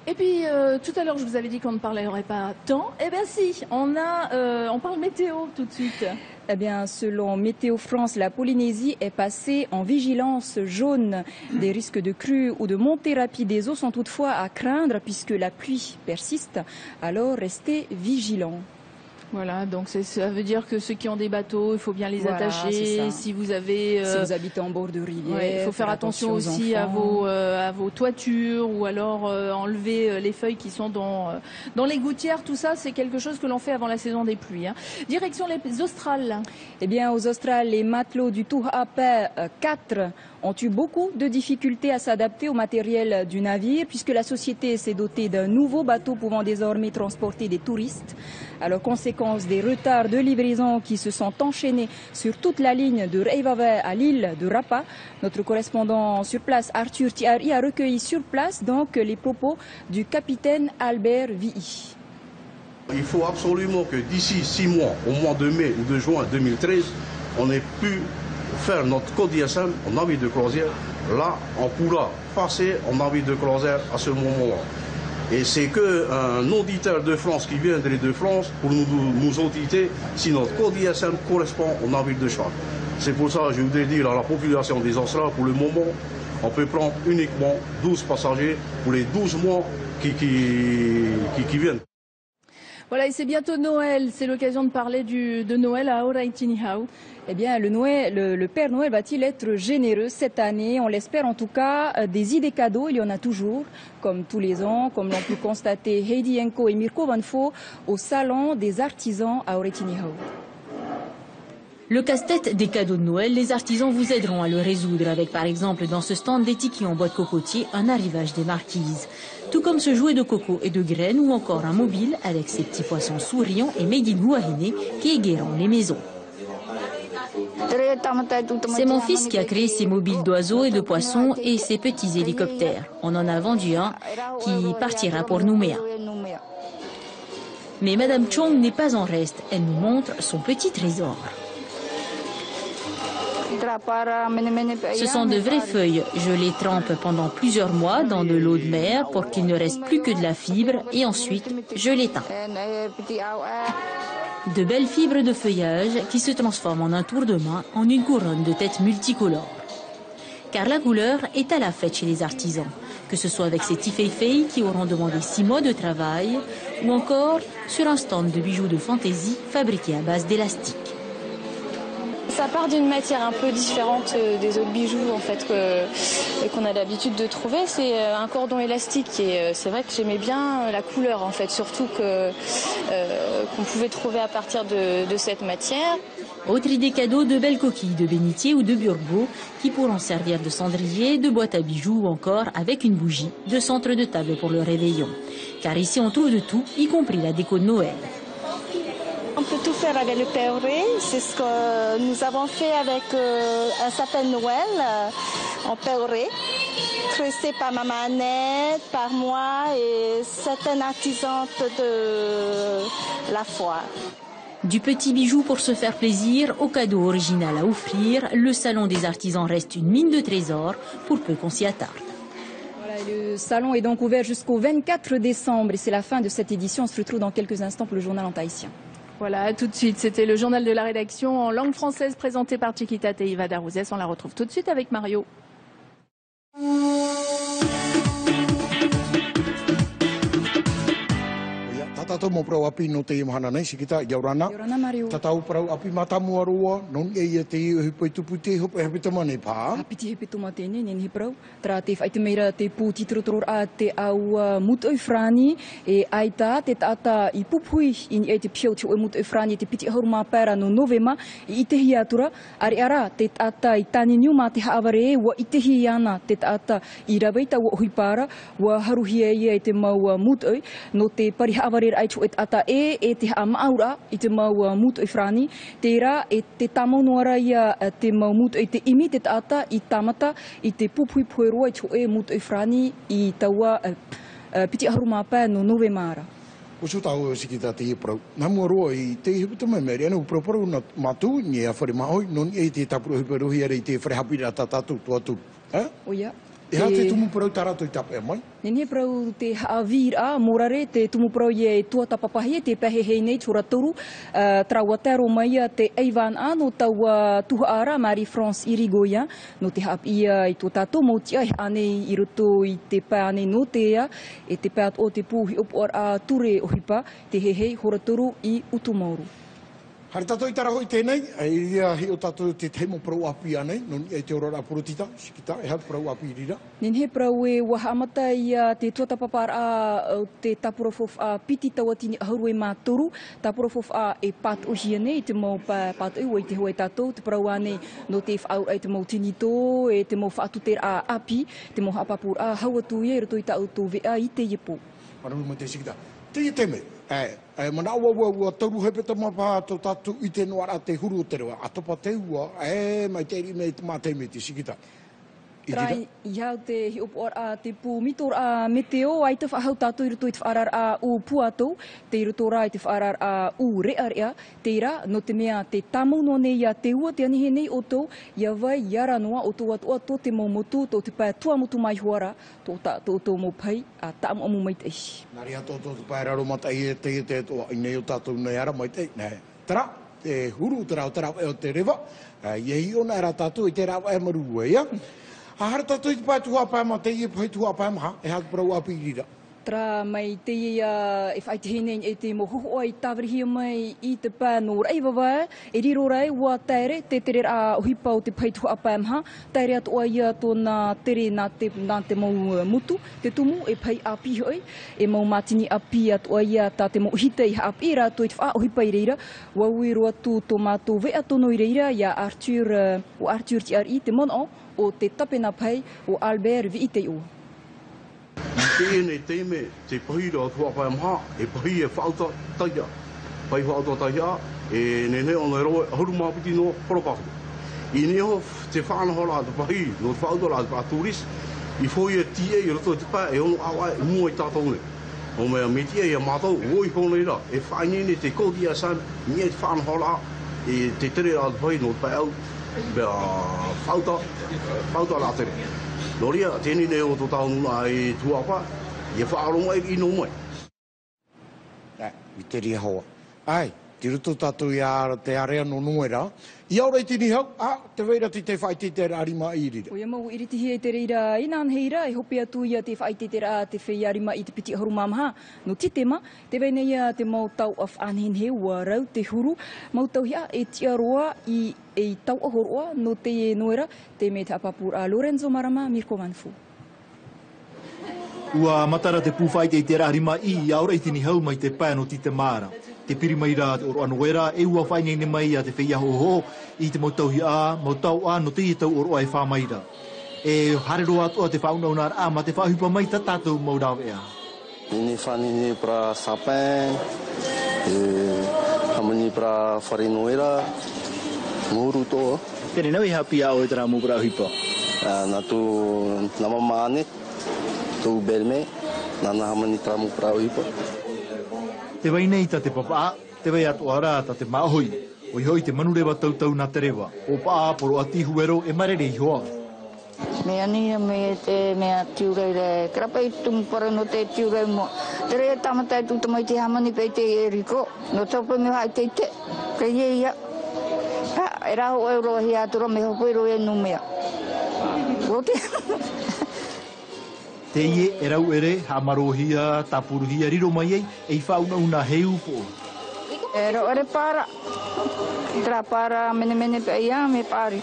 Et puis, tout à l'heure, je vous avais dit qu'on ne parlerait pas temps. Eh bien si, on parle météo tout de suite. Eh bien, selon Météo France, la Polynésie est passée en vigilance jaune. Des risques de crue ou de montée rapide des eaux sont toutefois à craindre puisque la pluie persiste. Alors, restez vigilants. Voilà, donc ça veut dire que ceux qui ont des bateaux, il faut bien les attacher. Si vous habitez en bord de rivière, il faut faire attention aussi à vos toitures ou alors enlever les feuilles qui sont dans les gouttières. Tout ça, c'est quelque chose que l'on fait avant la saison des pluies. Direction les Australes. Eh bien, aux Australes, les matelots du Tuhapa 4 ont eu beaucoup de difficultés à s'adapter au matériel du navire puisque la société s'est dotée d'un nouveau bateau pouvant désormais transporter des touristes. Alors, conséquence des retards de livraison qui se sont enchaînés sur toute la ligne de Reivava à l'île de Rapa, notre correspondant sur place, Arthur Tiari, a recueilli sur place donc les propos du capitaine Albert Vihi. Il faut absolument que d'ici 6 mois, au mois de mai ou de juin 2013, on ait pu faire notre code ISM en navire de croisière. Là, on pourra passer en navire de croisière à ce moment-là. Et c'est qu'un auditeur de France qui viendrait de France pour nous auditer si notre code ISM correspond au navire de charge. C'est pour ça que je voudrais dire à la population des Australes, pour le moment, on peut prendre uniquement 12 passagers pour les 12 mois qui viennent. Voilà, et c'est bientôt Noël. C'est l'occasion de parler de Noël à Horaïtinihau. Eh bien, le Père Noël va-t-il être généreux cette année? On l'espère en tout cas. Des idées cadeaux, il y en a toujours, comme tous les ans, comme l'ont pu constater Heidi Enko et Mirko Van Fo au Salon des artisans à Horaïtinihau. Le casse-tête des cadeaux de Noël, les artisans vous aideront à le résoudre avec par exemple dans ce stand des tickets en bois de cocotier, un arrivage des marquises. Tout comme ce jouet de coco et de graines ou encore un mobile avec ses petits poissons souriants et made in Huahine qui égaieront les maisons. C'est mon fils qui a créé ces mobiles d'oiseaux et de poissons et ces petits hélicoptères. On en a vendu un qui partira pour Nouméa. Mais Madame Chong n'est pas en reste. Elle nous montre son petit trésor. Ce sont de vraies feuilles. Je les trempe pendant plusieurs mois dans de l'eau de mer pour qu'il ne reste plus que de la fibre et ensuite je l'éteins. De belles fibres de feuillage qui se transforment en un tour de main en une couronne de têtes multicolores. Car la couleur est à la fête chez les artisans, que ce soit avec ces tifeifei qui auront demandé 6 mois de travail ou encore sur un stand de bijoux de fantaisie fabriqués à base d'élastique. Ça part d'une matière un peu différente des autres bijoux en fait qu'on a l'habitude de trouver. C'est un cordon élastique et c'est vrai que j'aimais bien la couleur en fait, surtout qu'on pouvait trouver à partir de cette matière. Autre idée cadeau, de belles coquilles de bénitier ou de burgo qui pourront servir de cendrier, de boîte à bijoux ou encore avec une bougie de centre de table pour le réveillon. Car ici on trouve de tout, y compris la déco de Noël. On peut tout faire avec le peuré, c'est ce que nous avons fait avec un sapin de Noël en peuré. tressé par Maman Annette, par moi et certaines artisanes de la foire. Du petit bijou pour se faire plaisir au cadeau original à offrir, le salon des artisans reste une mine de trésors pour peu qu'on s'y attarde. Voilà, le salon est donc ouvert jusqu'au 24 décembre et c'est la fin de cette édition. On se retrouve dans quelques instants pour le journal en tahitien. Voilà, tout de suite, c'était le journal de la rédaction en langue française présenté par Chiquita Teiva Darouzès. On la retrouve tout de suite avec Mario. Tato mo prau api no te imahana nei sikita Yorana. Yorana Mario. Tatau prau api matamua roa non e te hipo tupu te hope hape tamane pa. Apiti hipe tomate ne nen hiprau. Tra te fai te meira te pu titrotor a te au mut frani e aita te tata I pupui in e te pio te mut frani te piti horma para no novema I te hiatura ari ara te tata I tani niuma te haavare wa I te hiana te tata I raweita wa huipara wa haruhia ia te mau mut no te pari haavare ai tu et ata e te amaura I te mau mut frani te ra e te tamonuara ia te mau mut te imi te tata I tamata I te pupui puerua I tu e mut frani I taua piti haruma pa no novemara. O so tau sikita te prau. Na mo roa I te hiputa mai meri ana prau prau na matu ni a fare mahoi non e te tapuru hiperu hi te fare hapira tatatu tuatu. O ia. E ha te tumu prau tarato I tape mai. Nene prau te haavira morare te tumu prau ye tua tapapahi te pehehei nei turaturu trawatero mai te Eivan ano taua tuhaara Marie France Irigoyen no te hap ia I tua tato mo tia ane I roto I te pa ane no tea e te pa o te puhi opor a ture ohipa te hehei horaturu I utumauru. Hare tato I tarahoi tēnei, e ia hi o tato te teimo prau api anei, non e te orora purutita, sikita, e hau prau api rira. Nen he prau e wahamata I te tuatapapar a te tapurofof a piti tawatini ahuru e mātoru, tapurofof a e pat ohia nei, te mau pat ua I te hoa tatou, te prau ane no te whaau ai te mau tinito, e te mau whaatuter a api, te mau hapapur a hauatu ia, e roto I tau tō vea I te iepo. Mararu mo te sikita. Te ia teme, mana ua tauru hepe ta mapa to tatu I te noara te huru o te rewa. Atopa te ua, mai te iri me te mate me te sikita. Trai iau te hiopor a te pu mitor a meteo ai te whahau tātou I roto I te whaarar a u puatou, te roto rā I te whaarar a u rearea, te ira no te mea te tamu no nei a te ua te anihe nei o tau, ia vai iara noa o tau atua tō te mau motu, tō te pae tua motu mai huara, tō tātou tō mō pai a taamu amu mai te ishi. Nari ato tō te pae raro mata I te toa I nei o tātou nei ara mai te, tara, te huru te rao e o te rewa, I ona ara tātou I te rao e marua ia. Ahara tātou I te pae tuha pae ma te I pae tuha pae maha, e hau prau api rira. Tra mai te e whai te hinei e te mohoho ai tāwrihia mai I te pae no reiwa wai, e riro rei ua tere, te tere a ohipa o te pae tuha pae maha, tere atoa ia tōna tere nā te mau mutu, te tumu e pae api hoi, e mau matini api atoa ia tā te mau hita I api rā tō I te wha ohipa I reira, waui roa tū tō mātou vea tono I reira, ia Arthur Tiari te mono, o te tapena pai o Albert vi I te ua. Te ene teime te pahira o tua pai maha, e pahi e whauta taia. Pai whauta taia, e nene o nei roe ahuru mapiti no porokako. I neho te whanahora te pahi no te whauta rā te pāturis, I fōi e tie I roto te pai e ono awa e mua I tātou ne. O mea me tie e mātou, oi kōnei rā, e whainene te kōti a san, nia te whanahora, e te tere rā te pahi no te pai au, whauta rā tere. Loria, tēnei nei o tō tau nuna I tuapa, I whaaronga I no mai. I te ria hoa. Ai, te ruto tātou I ara te area no nuera. I aurei tini hau, te weira te whai te arima I rira. O ia mau iritihi e te reira I nān heira, e hopi atu ia te whai te te whai arima I te piti ahuru mamaha. No titema, te weina ia te mau tau of anhin he ua rau te huru. Mau tau hia e tia roa I tau ahoroa no te noera, te me te apapur a Lorenzo Marama, Mirko Manfu. Ua matara te pūwhai te arima I aurei tini hau mai te pae no tite mara. Te piri mai rā te oro anuera, e ua whai nei mai a te whia hoho I te mautauhi a, mautau a no te I tau oro ai wha mai rā. E harero atua te whaunaunar a, ma te whahupa mai ta tātou maurau ea. Nini whanini pra sapin, hamani pra wharenoera, nguru toa. Pere nau I hapi a o e tara mū pra hupa. natu nama maane tu belme nana hamani tramu prauipo. Te vai nei ta te papa, te vai atu ara ta te mahoi. Oi hoi te manurewa tautau na te rewa. O paa poro ati huero e marere i hoa. Me ani me te mea tiurei krapai tumpara no te tiurei mo. Te rea tamatai tu tamai te hamani pei te eriko. No taupa me hai te te. Ke ye ia. Ha, e raho euro hi atura me hopoiro e numea. Rote. Te ie e rau ere, ha marohia, tapuruhia, riro mai ei, e i whauna una heu po. E rau ere para. Tra para mene mene pe ia me pari.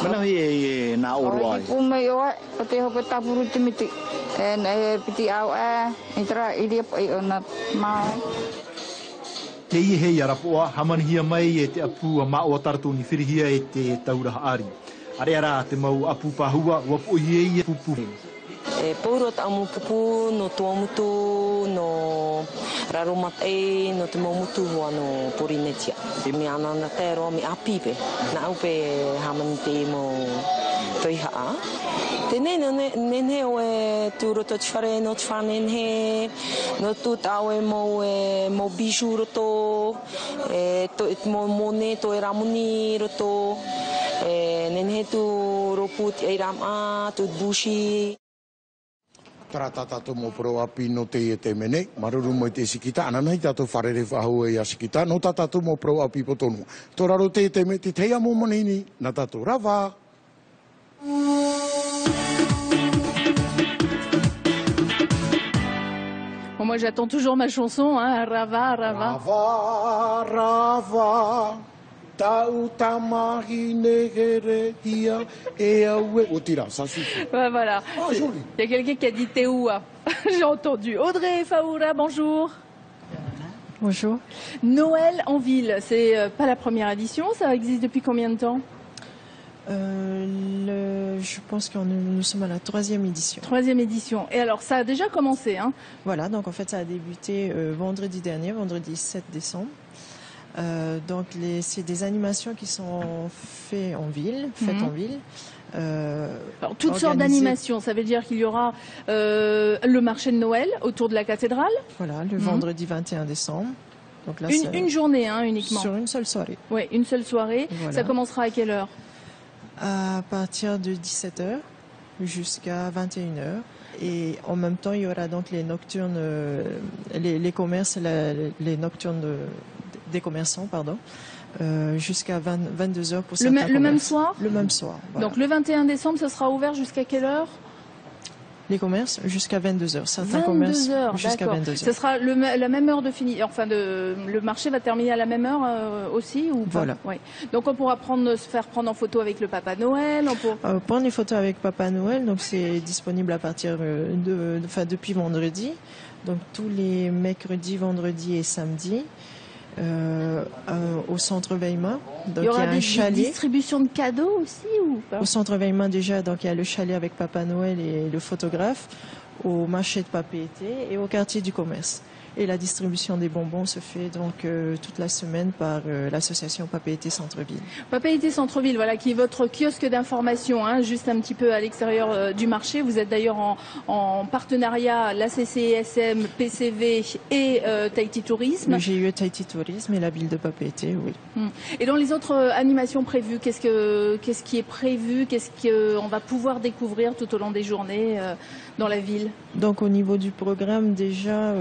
Mana hui e nā oro ai? Pume yo ai, o te hope tapuru te miti. E ne piti au e, i tra i ria pai o na mai. Te ie hei arapoa, hamanihia mai e te apu a mao a taratoni whirihia e te tauraha ari. Are ara te mau apu pahua, wapu iei e pupu. E pauro ta amu pupu no tuamutu, no raromatei, no te maumutu hua no Porinetia. Te me anana te roa me apipe, na aupe hamani te mo toihaa. Te nene o e tūroto tawhare no tawhanenhe, no tūtau e mo bijou roto, mo mone to e ramuni roto, nene tu roput e rama, tu bushi. Tara tātou mō poro api no te e te mene, maruru mo i te sikita, ananai tātou wharere whahau e a sikita, no tātou mō poro api potonu. Tō raro te e te me, te teia mō manini, na tātou rawa. Bon, moi j'attends toujours ma chanson, hein, Rava, Rava. Rava, Rava. Tau tamahi nehere hia e aue. Oh, tira, ça suffit. Ouais, voilà. Ah, joli. Il y a quelqu'un qui a dit Théoua. J'ai entendu. Audrey Faoura, bonjour. Bonjour. Noël en ville, c'est pas la première édition, ça existe depuis combien de temps? Je pense que nous sommes à la 3e édition. 3e édition. Et alors, ça a déjà commencé, hein? Voilà, donc en fait, ça a débuté vendredi dernier, vendredi 7 décembre. Donc c'est des animations qui sont faites en ville. Alors, toutes sortes d'animations, ça veut dire qu'il y aura le marché de Noël autour de la cathédrale. Voilà, le vendredi 21 décembre. Donc là, une journée uniquement. Sur une seule soirée. Oui, une seule soirée. Voilà. Ça commencera à quelle heure? À partir de 17h jusqu'à 21h. Et en même temps, il y aura donc les nocturnes, les commerces, les nocturnes des commerçants, pardon, jusqu'à 22h pour certains commerces. Le même soir? Le même soir. Voilà. Donc le 21 décembre, ça sera ouvert jusqu'à quelle heure? Les commerces jusqu'à 22h. Certains 22 commerces heures, jusqu'à 22h. Ce sera la même heure de fini. Enfin, le marché va terminer à la même heure aussi ou pas? Voilà. Oui. Donc on pourra se faire prendre en photo avec le Papa Noël. Prendre les photos avec Papa Noël, donc c'est disponible à partir depuis vendredi. Donc tous les mercredis, vendredis et samedis. Au centre Weimar. Donc, il y aura un chalet. Distribution de cadeaux aussi ou pas? Au centre Weimar déjà, donc il y a le chalet avec Papa Noël et le photographe, au marché de Papeete et au quartier du commerce. Et la distribution des bonbons se fait donc toute la semaine par l'association Papeete Centre-Ville. Papeete Centre-Ville, voilà, qui est votre kiosque d'information, hein, juste un petit peu à l'extérieur du marché. Vous êtes d'ailleurs en partenariat, la CCISM, PCV et Tahiti Tourisme. Le GIE Tahiti Tourisme et la ville de Papeete, oui. Et dans les autres animations prévues, qu'est-ce qui est prévu? Qu'est-ce qu'on va pouvoir découvrir tout au long des journées dans la ville? Donc au niveau du programme, déjà,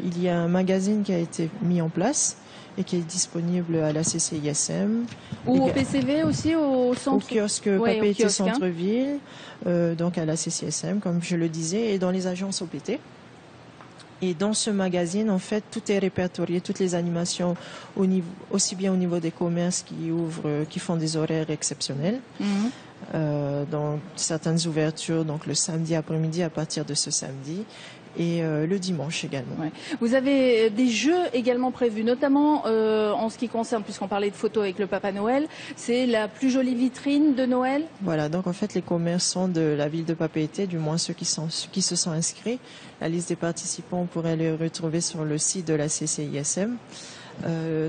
il y a un magazine qui a été mis en place et qui est disponible à la CCISM. Ou au PCV aussi, au centre? Au kiosque Papeete Centre-Ville, donc à la CCISM, comme je le disais, et dans les agences OPT. Et dans ce magazine, en fait, tout est répertorié, toutes les animations, aussi bien au niveau des commerces qui font des horaires exceptionnels. Dans certaines ouvertures, donc le samedi après-midi à partir de ce samedi et le dimanche également. Ouais. Vous avez des jeux également prévus, notamment en ce qui concerne, puisqu'on parlait de photos avec le Papa Noël, c'est la plus jolie vitrine de Noël. Voilà, donc en fait les commerçants de la ville de Papeete, du moins ceux qui se sont inscrits, la liste des participants, on pourrait les retrouver sur le site de la CCISM.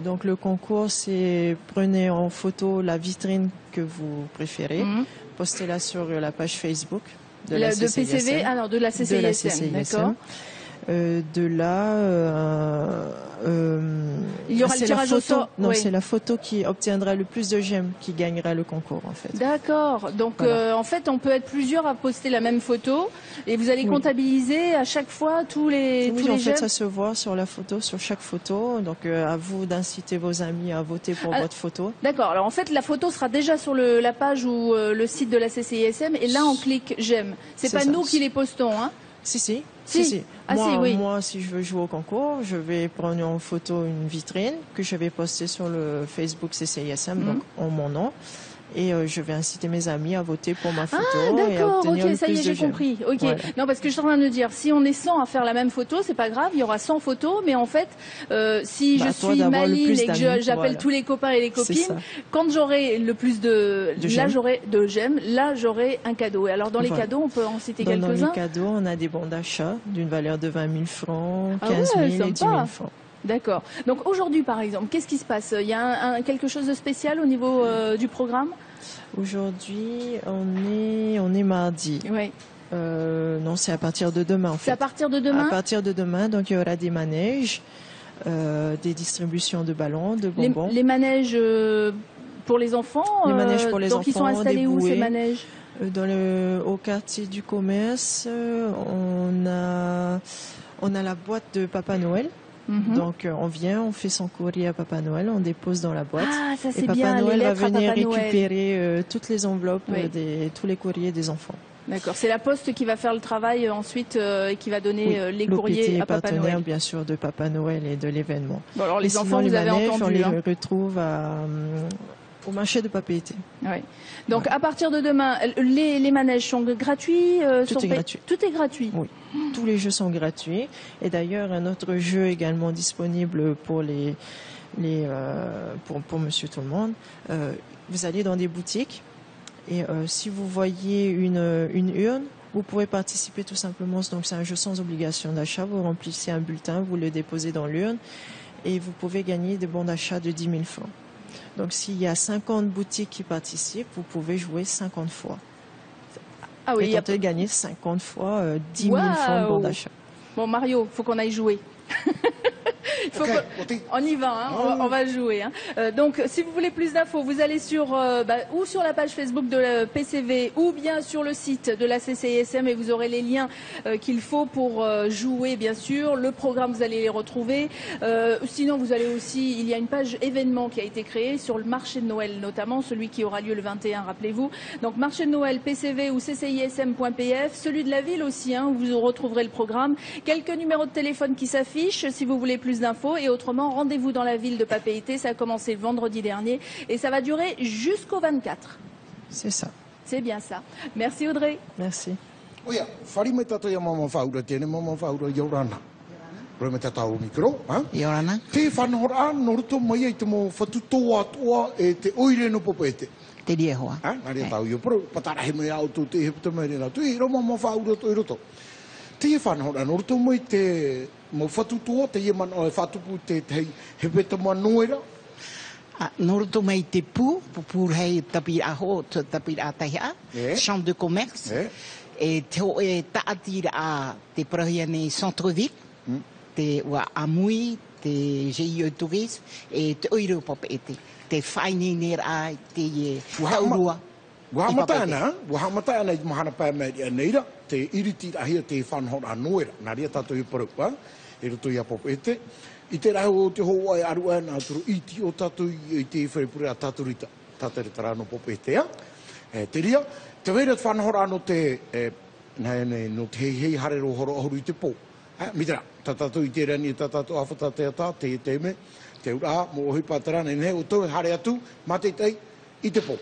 Donc le concours, c'est prenez en photo la vitrine que vous préférez, postez-la sur la page Facebook de la CCISM. De PCV, alors de la CCISM, d'accord. De là, il y aura le tirage au sort. Non, oui. c'est la photo qui obtiendra le plus de j'aime qui gagnera le concours en fait. D'accord. Donc voilà. en fait, on peut être plusieurs à poster la même photo et vous allez comptabiliser à chaque fois tous les oui, tous en les fait, j'aime. ça se voit sur la photo, sur chaque photo. Donc à vous d'inciter vos amis à voter pour votre photo. D'accord. Alors en fait, la photo sera déjà sur la page ou le site de la CCISM et là on clique j'aime. C'est pas ça. nous qui les postons, hein. Si. Ah, moi, si, oui. moi, si je veux jouer au concours, je vais prendre en photo une vitrine que je vais poster sur le Facebook CCISM, donc en mon nom. Et je vais inciter mes amis à voter pour ma photo et à obtenir le ça y plus est, de j'ai j'aime. compris. Ok. Voilà. Non, parce que je suis en train de me dire, si on est 100 à faire la même photo, c'est pas grave, il y aura 100 photos, mais en fait, si je suis Maline et que j'appelle tous les copains et les copines, quand j'aurai le plus de j'aime, là j'aurai un cadeau. Et alors dans les cadeaux, on peut en citer quelques-uns. Dans les cadeaux, on a des bons d'achat d'une valeur de 20 000 francs, 15 000 et 10 000 francs. D'accord. Donc aujourd'hui, par exemple, qu'est-ce qui se passe? Il y a quelque chose de spécial au niveau du programme? Aujourd'hui, on est mardi. Oui. Non, c'est à partir de demain en fait. C'est à partir de demain? À partir de demain, donc il y aura des manèges, des distributions de ballons, de bonbons. Les manèges pour les enfants? Les manèges pour les enfants. Donc ils sont installés où ces manèges? Au quartier du commerce, on a la boîte de Papa Noël. Donc on vient, on fait son courrier à Papa Noël, on dépose dans la boîte. Ah, ça, et Papa Noël va venir récupérer toutes les enveloppes, tous les courriers des enfants. D'accord, c'est la Poste qui va faire le travail ensuite et qui va donner les courriers à Papa Noël. Bien sûr de Papa Noël et de l'événement. Bon, alors les enfants, sinon, vous avez entendu. On les retrouve au marché de papier-été. Oui. Donc à partir de demain, les manèges sont gratuits. Tout est gratuit. Tout est gratuit. Oui. Tous les jeux sont gratuits. Et d'ailleurs, un autre jeu également disponible pour pour Monsieur Tout le Monde. Vous allez dans des boutiques et si vous voyez une urne, vous pouvez participer tout simplement. Donc c'est un jeu sans obligation d'achat. Vous remplissez un bulletin, vous le déposez dans l'urne et vous pouvez gagner des bons d'achat de 10 000 francs. Donc s'il y a 50 boutiques qui participent, vous pouvez jouer 50 fois. Ah oui, et tenter de gagner 50 fois 10 000 francs de bons d'achat. Bon Mario, faut qu'on aille jouer. On y va, hein, on va jouer. Hein. Donc, si vous voulez plus d'infos, vous allez ou sur la page Facebook de la PCV ou bien sur le site de la CCISM et vous aurez les liens qu'il faut pour jouer, bien sûr. Le programme, vous allez les retrouver. Sinon, vous allez aussi, il y a une page événement qui a été créée sur le marché de Noël, notamment celui qui aura lieu le 21, rappelez-vous. Donc, marché de Noël, PCV ou CCISM.pf, celui de la ville aussi, hein, où vous retrouverez le programme. Quelques numéros de téléphone qui s'affichent si vous voulez plus d'infos et autrement rendez-vous dans la ville de Papeete. Ça a commencé le vendredi dernier et ça va durer jusqu'au 24. C'est ça. C'est bien ça. Merci Audrey. Merci. Oia, whari me tato ia mama whaura tēne mama whaura Iorana. Roi me tatau o mikro, ha? Iorana. Te whanora no ruto mai ai te mo whatutoa atoa e te oire no Papeete. Te ria hoa. Ha? Nari tau i o pro, patara he mea au tu te hepta mai rena. Tui ro mama whaura to i roto. Te whanora no ruto mai te mo whatutoa te ia mana o e whatupu te he peta mua noera. No roto mai te pū hei tapir aho, tapir a tahia, chambre de commerce. E te ho e taatira a te parahia nei centre-ville, te ua amui, te GIE Tourisme, e te oiro Papeete. Te whaine nera ai, te taurua. Wahamata ana i mahana pāmeri a neira, te iriti ahia te whanhora noera. Nā ria tātou i paru, e roto i a Papeete. I te rahu o te hoa e aru ana aturu iti o tātou i te whaipure a tātou rita. Tātou rita rāno Papeete, te ria. Te weira te whanhora no te, no te hei harero horo ahuru i te pō. Mitera, tātou i te rani, tātou awhata te ata, te me, te ura, mo ohi pātara, nei o tau hare atu, matei i te pō.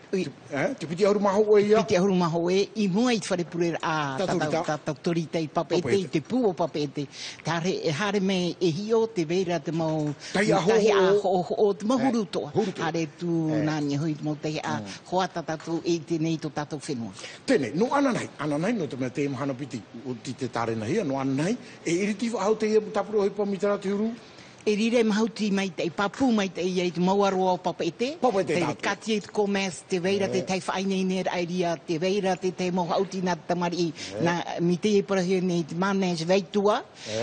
Te piti ahuru maho e ia. Piti ahuru maho e, i mua i te wharepure a tātou torita i Papeete, i te pū o Papeete. Te hare me e hio, te veira te mau tahi aho o te mahuru toa. Hare tu nāni hui mo tahi a hoata tātou e te nei to tātou whenua. Tēnei, no ananai, no te mea te mahana piti o te tārena hia, no ananai, e iriti whahau te ia tapuru hoi pamitara te huru? E rire mahauti mai te papu mai te i te mauaroa o papete. Te kati e te commerce, te veira te tai whainei airia, te veira te mohauti na tamari. Na mi te e parahia nei te manage veitua.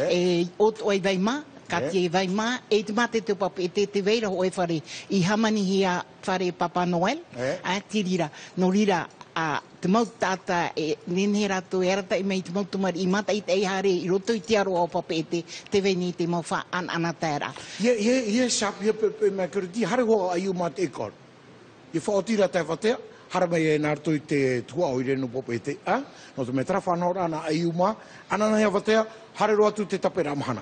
E oto e veima. Kati e vai mā, e te mate te papete te veira o e whare i hamani hia whare Papa Noel, a te rira, no rira a te mau tata e nene rato e rata i mei te mau tumari i mata i te hare i roto i te aro o papete te veni te mau wha ana tēra. Ie sap, ie pepe mea kere ti hare hoa ai uma te ekor. Ie whaotira te whatea, hara mai e nārto i te tua o i renu popete, no te me tra whanora ana ai uma, anana hea whatea, hare roa tu te tape ramahana.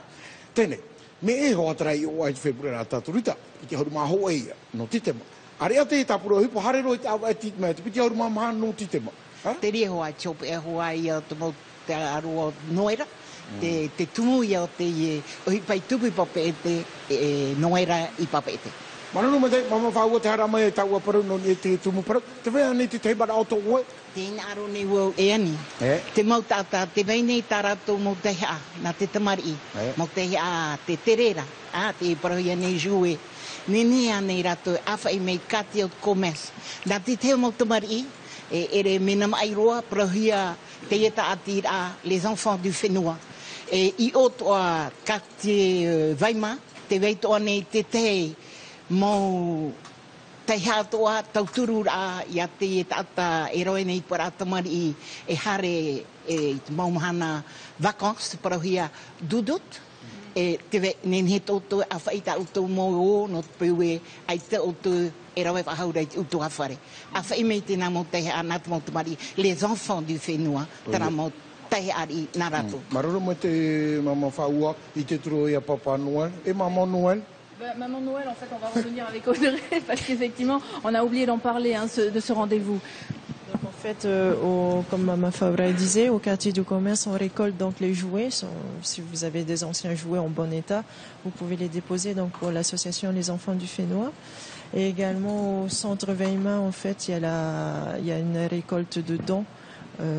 Tēnei. Me e hoa tarai o ai te whebure rā tāturita, i te hauruma ho eia, no titema. Area te tapuro hipo, hare roi te awa e titema, te piti hauruma maha no titema. Te rea hoa chope e hoa i te mau te aroa noera, te tumu i o te ohi pai tupu i papete, noera i papete. Manunu me te mama whaua te hara mai e taua paru no ni te tumu paru, te wea ni te teibara o tō oe. Tēnā aro nei wau e ani. Te mau tata, te vei nei tā rātou mo te hea, nā te tamari, mo te hea, te terera, te parahia nei jue. Nene anei rātou, awhai mei kati o commerce. Nā te teo mo tamari, ere mena mai roa, parahia te eta atira, les enfants du whenua. I otoa kati vaima, te veitoa nei te tei, mo te hātoa tauturu rā i a te tata e roe nei para tamari e hare e maumahana vacances parahia dudut e te ve nenhe toto a whaita uto mo o no te peue ai te uto e roe whahaurei uto hawhare. A whai mei tēnā mo te hea nāt mo tamari les enfants du whenua tara mo te ari nā rato. Maroro mo te mama whaua i te turo i a Papa Noel e Maman Noel. Maman Noël, en fait, on va revenir avec Audrey parce qu'effectivement, on a oublié d'en parler de ce rendez-vous. Donc, en fait, comme Maman Fabra disait, au quartier du commerce, on récolte donc les jouets. Si vous avez des anciens jouets en bon état, vous pouvez les déposer donc pour l'association Les Enfants du Fénois. Et également au centre Weimar, en fait, il y a une récolte de dons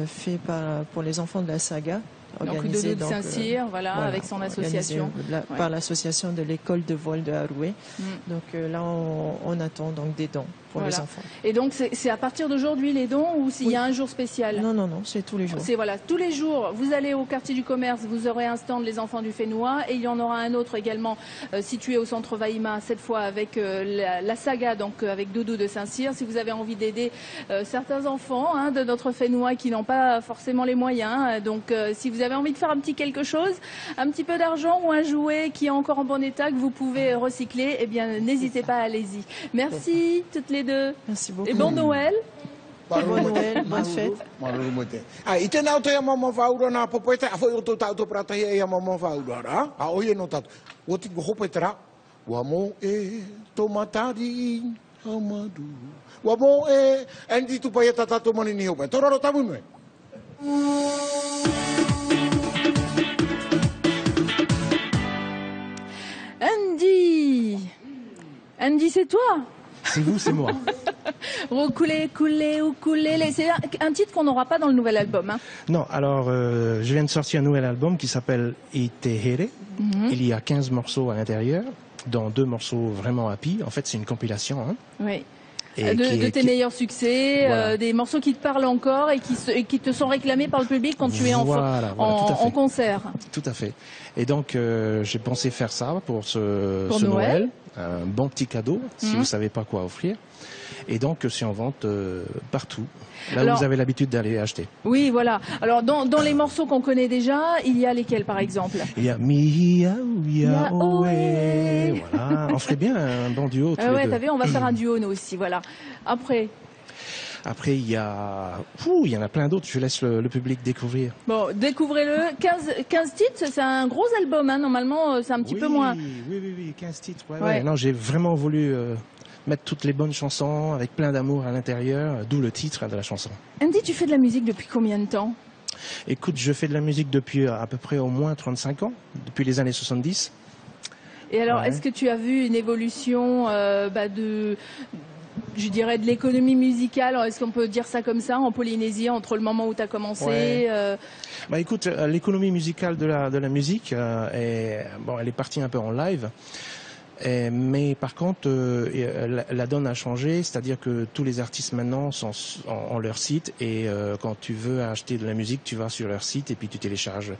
fait pour les enfants de la saga. Organisé donc Saint-Cyr, voilà, avec son association. Par l'association de l'école de vol de Haroué. Donc là, on attend donc des dons pour les enfants. Et donc, c'est à partir d'aujourd'hui les dons ou s'il y a un jour spécial? Non, c'est tous les jours. C'est voilà, tous les jours, vous allez au quartier du commerce, vous aurez un stand Les Enfants du Fénois et il y en aura un autre également situé au centre Vaima, cette fois avec la saga, donc avec Doudou de Saint-Cyr. Si vous avez envie d'aider certains enfants de notre Fénois qui n'ont pas forcément les moyens, donc si vous avez envie de faire un petit quelque chose, un petit peu d'argent ou un jouet qui est encore en bon état que vous pouvez recycler, eh bien n'hésitez pas, allez-y. Merci toutes les deux. Merci beaucoup. Et bon Noël. Bon Noël, bonne fête. I tēnā o te mama whaura nā popoete, a whai o tō tātou pratahi e a mama whaura rā. A oie no tātou. O tiku hope te rā. Wa mo e tō matari amadu. Wa mo e endi tupai e tātou mani ni hope. Tōraro tamu me. Andy, c'est toi? C'est vous, c'est moi. Rokulé, coulé, ukulélé. C'est un titre qu'on n'aura pas dans le nouvel album. Non, alors je viens de sortir un nouvel album qui s'appelle Itehere. Il y a 15 morceaux à l'intérieur, dont 2 morceaux vraiment happy. En fait, c'est une compilation. Oui. De tes meilleurs succès, voilà. Des morceaux qui te parlent encore et qui te sont réclamés par le public quand tu es en concert. Tout à fait. Et donc, j'ai pensé faire ça pour ce Noël. Un bon petit cadeau, si vous savez pas quoi offrir. Et donc, c'est en vente partout. Là où vous avez l'habitude d'aller acheter. Oui, voilà. Alors, dans les morceaux qu'on connaît déjà, il y a lesquels, par exemple? Il y a Mia Oe. Voilà. On ferait bien un bon duo. Ouais, t'as vu, on va faire un duo, nous aussi. Voilà. Après, il y en a plein d'autres. Je laisse le public découvrir. Bon, découvrez-le. 15 titres, c'est un gros album. Normalement, c'est un petit peu moins. Oui, 15 titres. Ouais. Non, j'ai vraiment voulu mettre toutes les bonnes chansons avec plein d'amour à l'intérieur, d'où le titre de la chanson. Andy, tu fais de la musique depuis combien de temps? Écoute, je fais de la musique depuis à peu près au moins 35 ans, depuis les années 70. Et alors, est-ce que tu as vu une évolution je dirais, de l'économie musicale. Est-ce qu'on peut dire ça comme ça en Polynésie, entre le moment où tu as commencé Bah écoute, l'économie musicale de la musique, elle est partie un peu en live. Mais par contre, la donne a changé, c'est-à-dire que tous les artistes maintenant ont leur site et quand tu veux acheter de la musique, tu vas sur leur site et puis tu télécharges.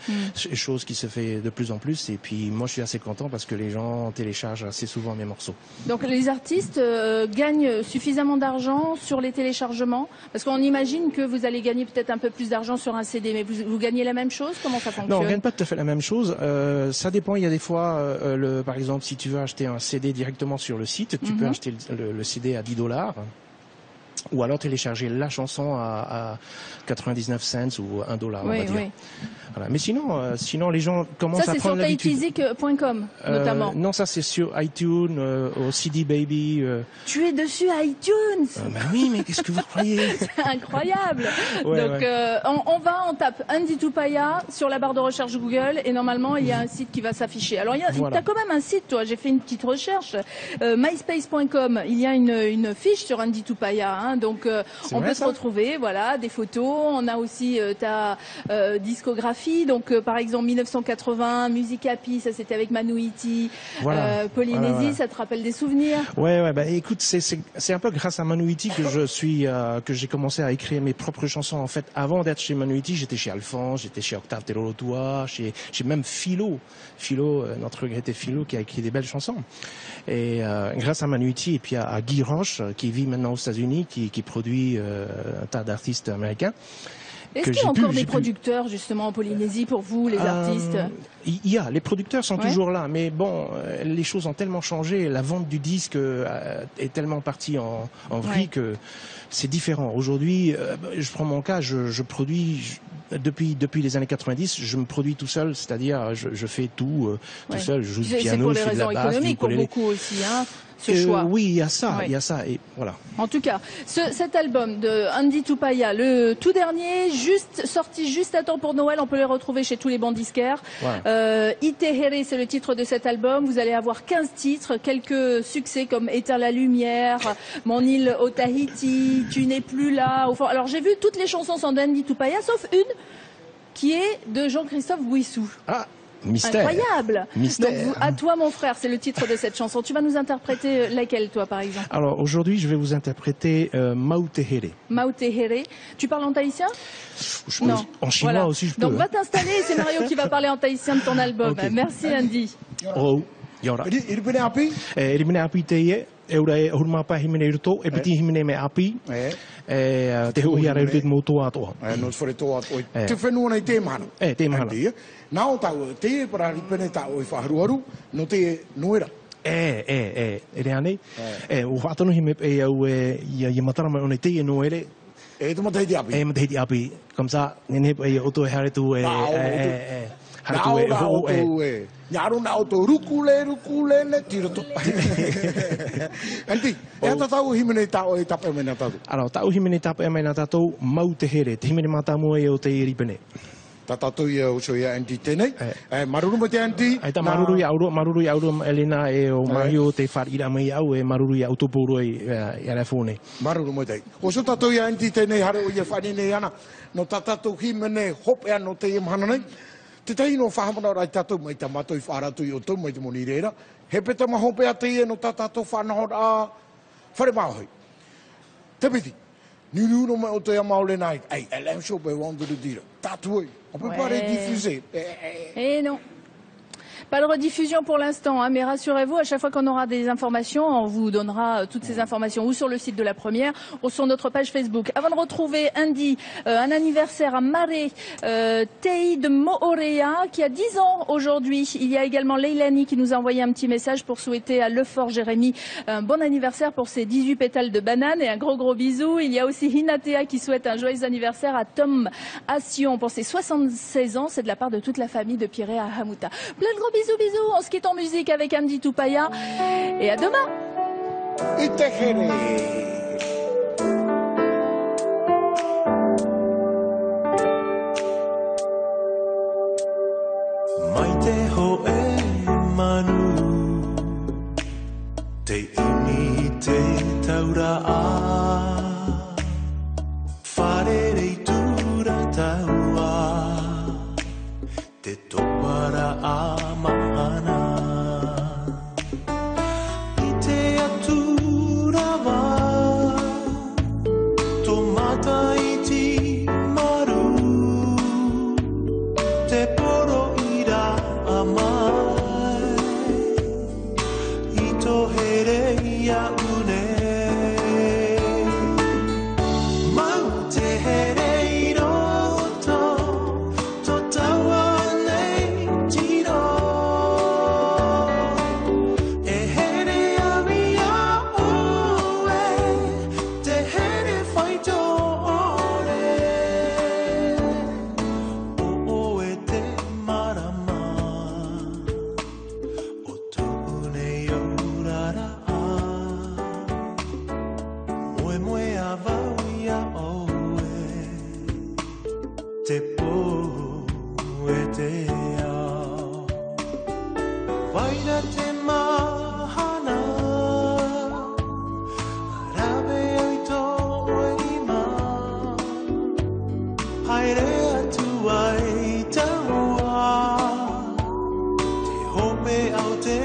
Chose qui se fait de plus en plus et puis moi je suis assez content parce que les gens téléchargent assez souvent mes morceaux. Donc les artistes gagnent suffisamment d'argent sur les téléchargements? Parce qu'on imagine que vous allez gagner peut-être un peu plus d'argent sur un CD, mais vous gagnez la même chose? Comment ça fonctionne? Non, on gagne pas tout à fait la même chose. Ça dépend, il y a des fois, par exemple, si tu veux acheter un CD directement sur le site, tu peux acheter le CD à $10 ou alors télécharger la chanson à 99 cents ou $1, on va dire. Oui. Voilà. Mais sinon, les gens commencent à prendre l'habitude. Ça, c'est sur thaitizik.com, notamment. Non, ça, c'est sur iTunes, au CD Baby. Tu es dessus iTunes? Bah oui, mais qu'est-ce que vous croyez? C'est incroyable. Donc, on tape Andy Tupaya sur la barre de recherche Google et normalement, il y a un site qui va s'afficher. Alors, t'as quand même un site, toi. J'ai fait une petite recherche. MySpace.com, il y a une fiche sur Andy Tupaya. Donc, on peut se retrouver, voilà, des photos. On a aussi ta discographie. Donc, par exemple, 1980, Music Happy, ça c'était avec Manouiti. Polynésie, ça te rappelle des souvenirs? Ouais, bah écoute, c'est un peu grâce à Manouiti que j'ai commencé à écrire mes propres chansons. En fait, avant d'être chez Manouiti, j'étais chez Alphonse, j'étais chez Octave Terolotoa, chez même Philo, notre regretté Philo, qui a écrit des belles chansons. Et grâce à Manouiti et puis à Guy Roche, qui vit maintenant aux États-Unis, qui produit un tas d'artistes américains. Est-ce qu'il y a encore des producteurs justement en Polynésie pour vous, les artistes? Il y a, les producteurs sont toujours là, mais bon, les choses ont tellement changé, la vente du disque est tellement partie en vrille que c'est différent. Aujourd'hui, je prends mon cas, je produis depuis les années 90, je me produis tout seul, c'est-à-dire je fais tout seul, je joue du piano, je fais de la basse, c'est pour les raisons économiques pour beaucoup aussi, ce choix. Oui, il y a ça, et voilà. En tout cas, cet album de Andy Tupaya, le tout dernier, sorti juste à temps pour Noël, on peut les retrouver chez tous les bancs disquaires. Ite Here, c'est le titre de cet album. Vous allez avoir 15 titres, quelques succès comme Éteins la lumière, Mon île au Tahiti, Tu n'es plus là. Alors j'ai vu toutes les chansons sont d'Andy Tupaya, sauf une qui est de Jean-Christophe Bouissou. Mystère. Incroyable. Mystère. Donc, à toi, mon frère, c'est le titre de cette chanson. Tu vas nous interpréter laquelle, toi, par exemple? Alors, aujourd'hui, je vais vous interpréter Maute Here. Maute Here. Tu parles en tahitien? Non. En chinois aussi, je peux. Donc, va t'installer. C'est Mario qui va parler en tahitien de ton album. Okay. Merci, Andy. Oh, yora. Iribene api teye. Eura e hurmapa himene ruto e piti himene me api te hui ara ruto mo toa no for toa te whenua nei te mahana te mahana nā o tau te para ripene tau i whaharuaru no te noera ere ane o whaatanu hime e au ia matarama o nei te noere te matahiti api matahiti api comme ça nene e oto e hare tu Nyaro na auto rukule ne tiro to. Anti, ata tau himene tau e tape mena tatu. Alors, tau himene tape mena tatu Maute Here, te himene mata mo e o te ripene. Tatu ia uso ia anti tenei. Maruru mo te anti. Ai ta maruru ia auru Elena e o Mario te whaira mai au e maruru ia autopuro i telefone. Maruru mo te. O so tatu ia anti tenei hare o ia whanine ana. No tatu himene hope ano te imhana nei. Te tei no whahamana rai tātou mai ta matoi whaaratu i o tau mai te moni reira. He peta mahope a te e no tātou whanahor a whare maohoi. Te piti, niru no mai o te amaole nai. Ei, elam shope wandu de dira. Tātou oi, on peut pas les diffuser. Eh non. Pas de rediffusion pour l'instant, mais rassurez-vous, à chaque fois qu'on aura des informations, on vous donnera toutes ces informations ou sur le site de la première ou sur notre page Facebook. Avant de retrouver Andy, un anniversaire à Maré, Tei de Moorea, qui a 10 ans aujourd'hui. Il y a également Leilani qui nous a envoyé un petit message pour souhaiter à Lefort Jérémy un bon anniversaire pour ses 18 pétales de banane et un gros bisou. Il y a aussi Hinatea qui souhaite un joyeux anniversaire à Tom Assion pour ses 76 ans. C'est de la part de toute la famille de Piré à Hamuta. Plein de gros bisous. On se quitte en musique avec Andy Tupaya. Et à demain. Te ini te taura a wharere i tura taua te topara a mahana i te atura wa tō mata i ti maru te poro ira a mai i tō here ia une mau te here i roto tō taua nei tiro e here ami a oe te here whai tō ore o e te marama o tōku nei aurara a moe moe a vau ia oe te pō e te ao waina te mahana rawe ai tō ima haere atu ai taua te home au te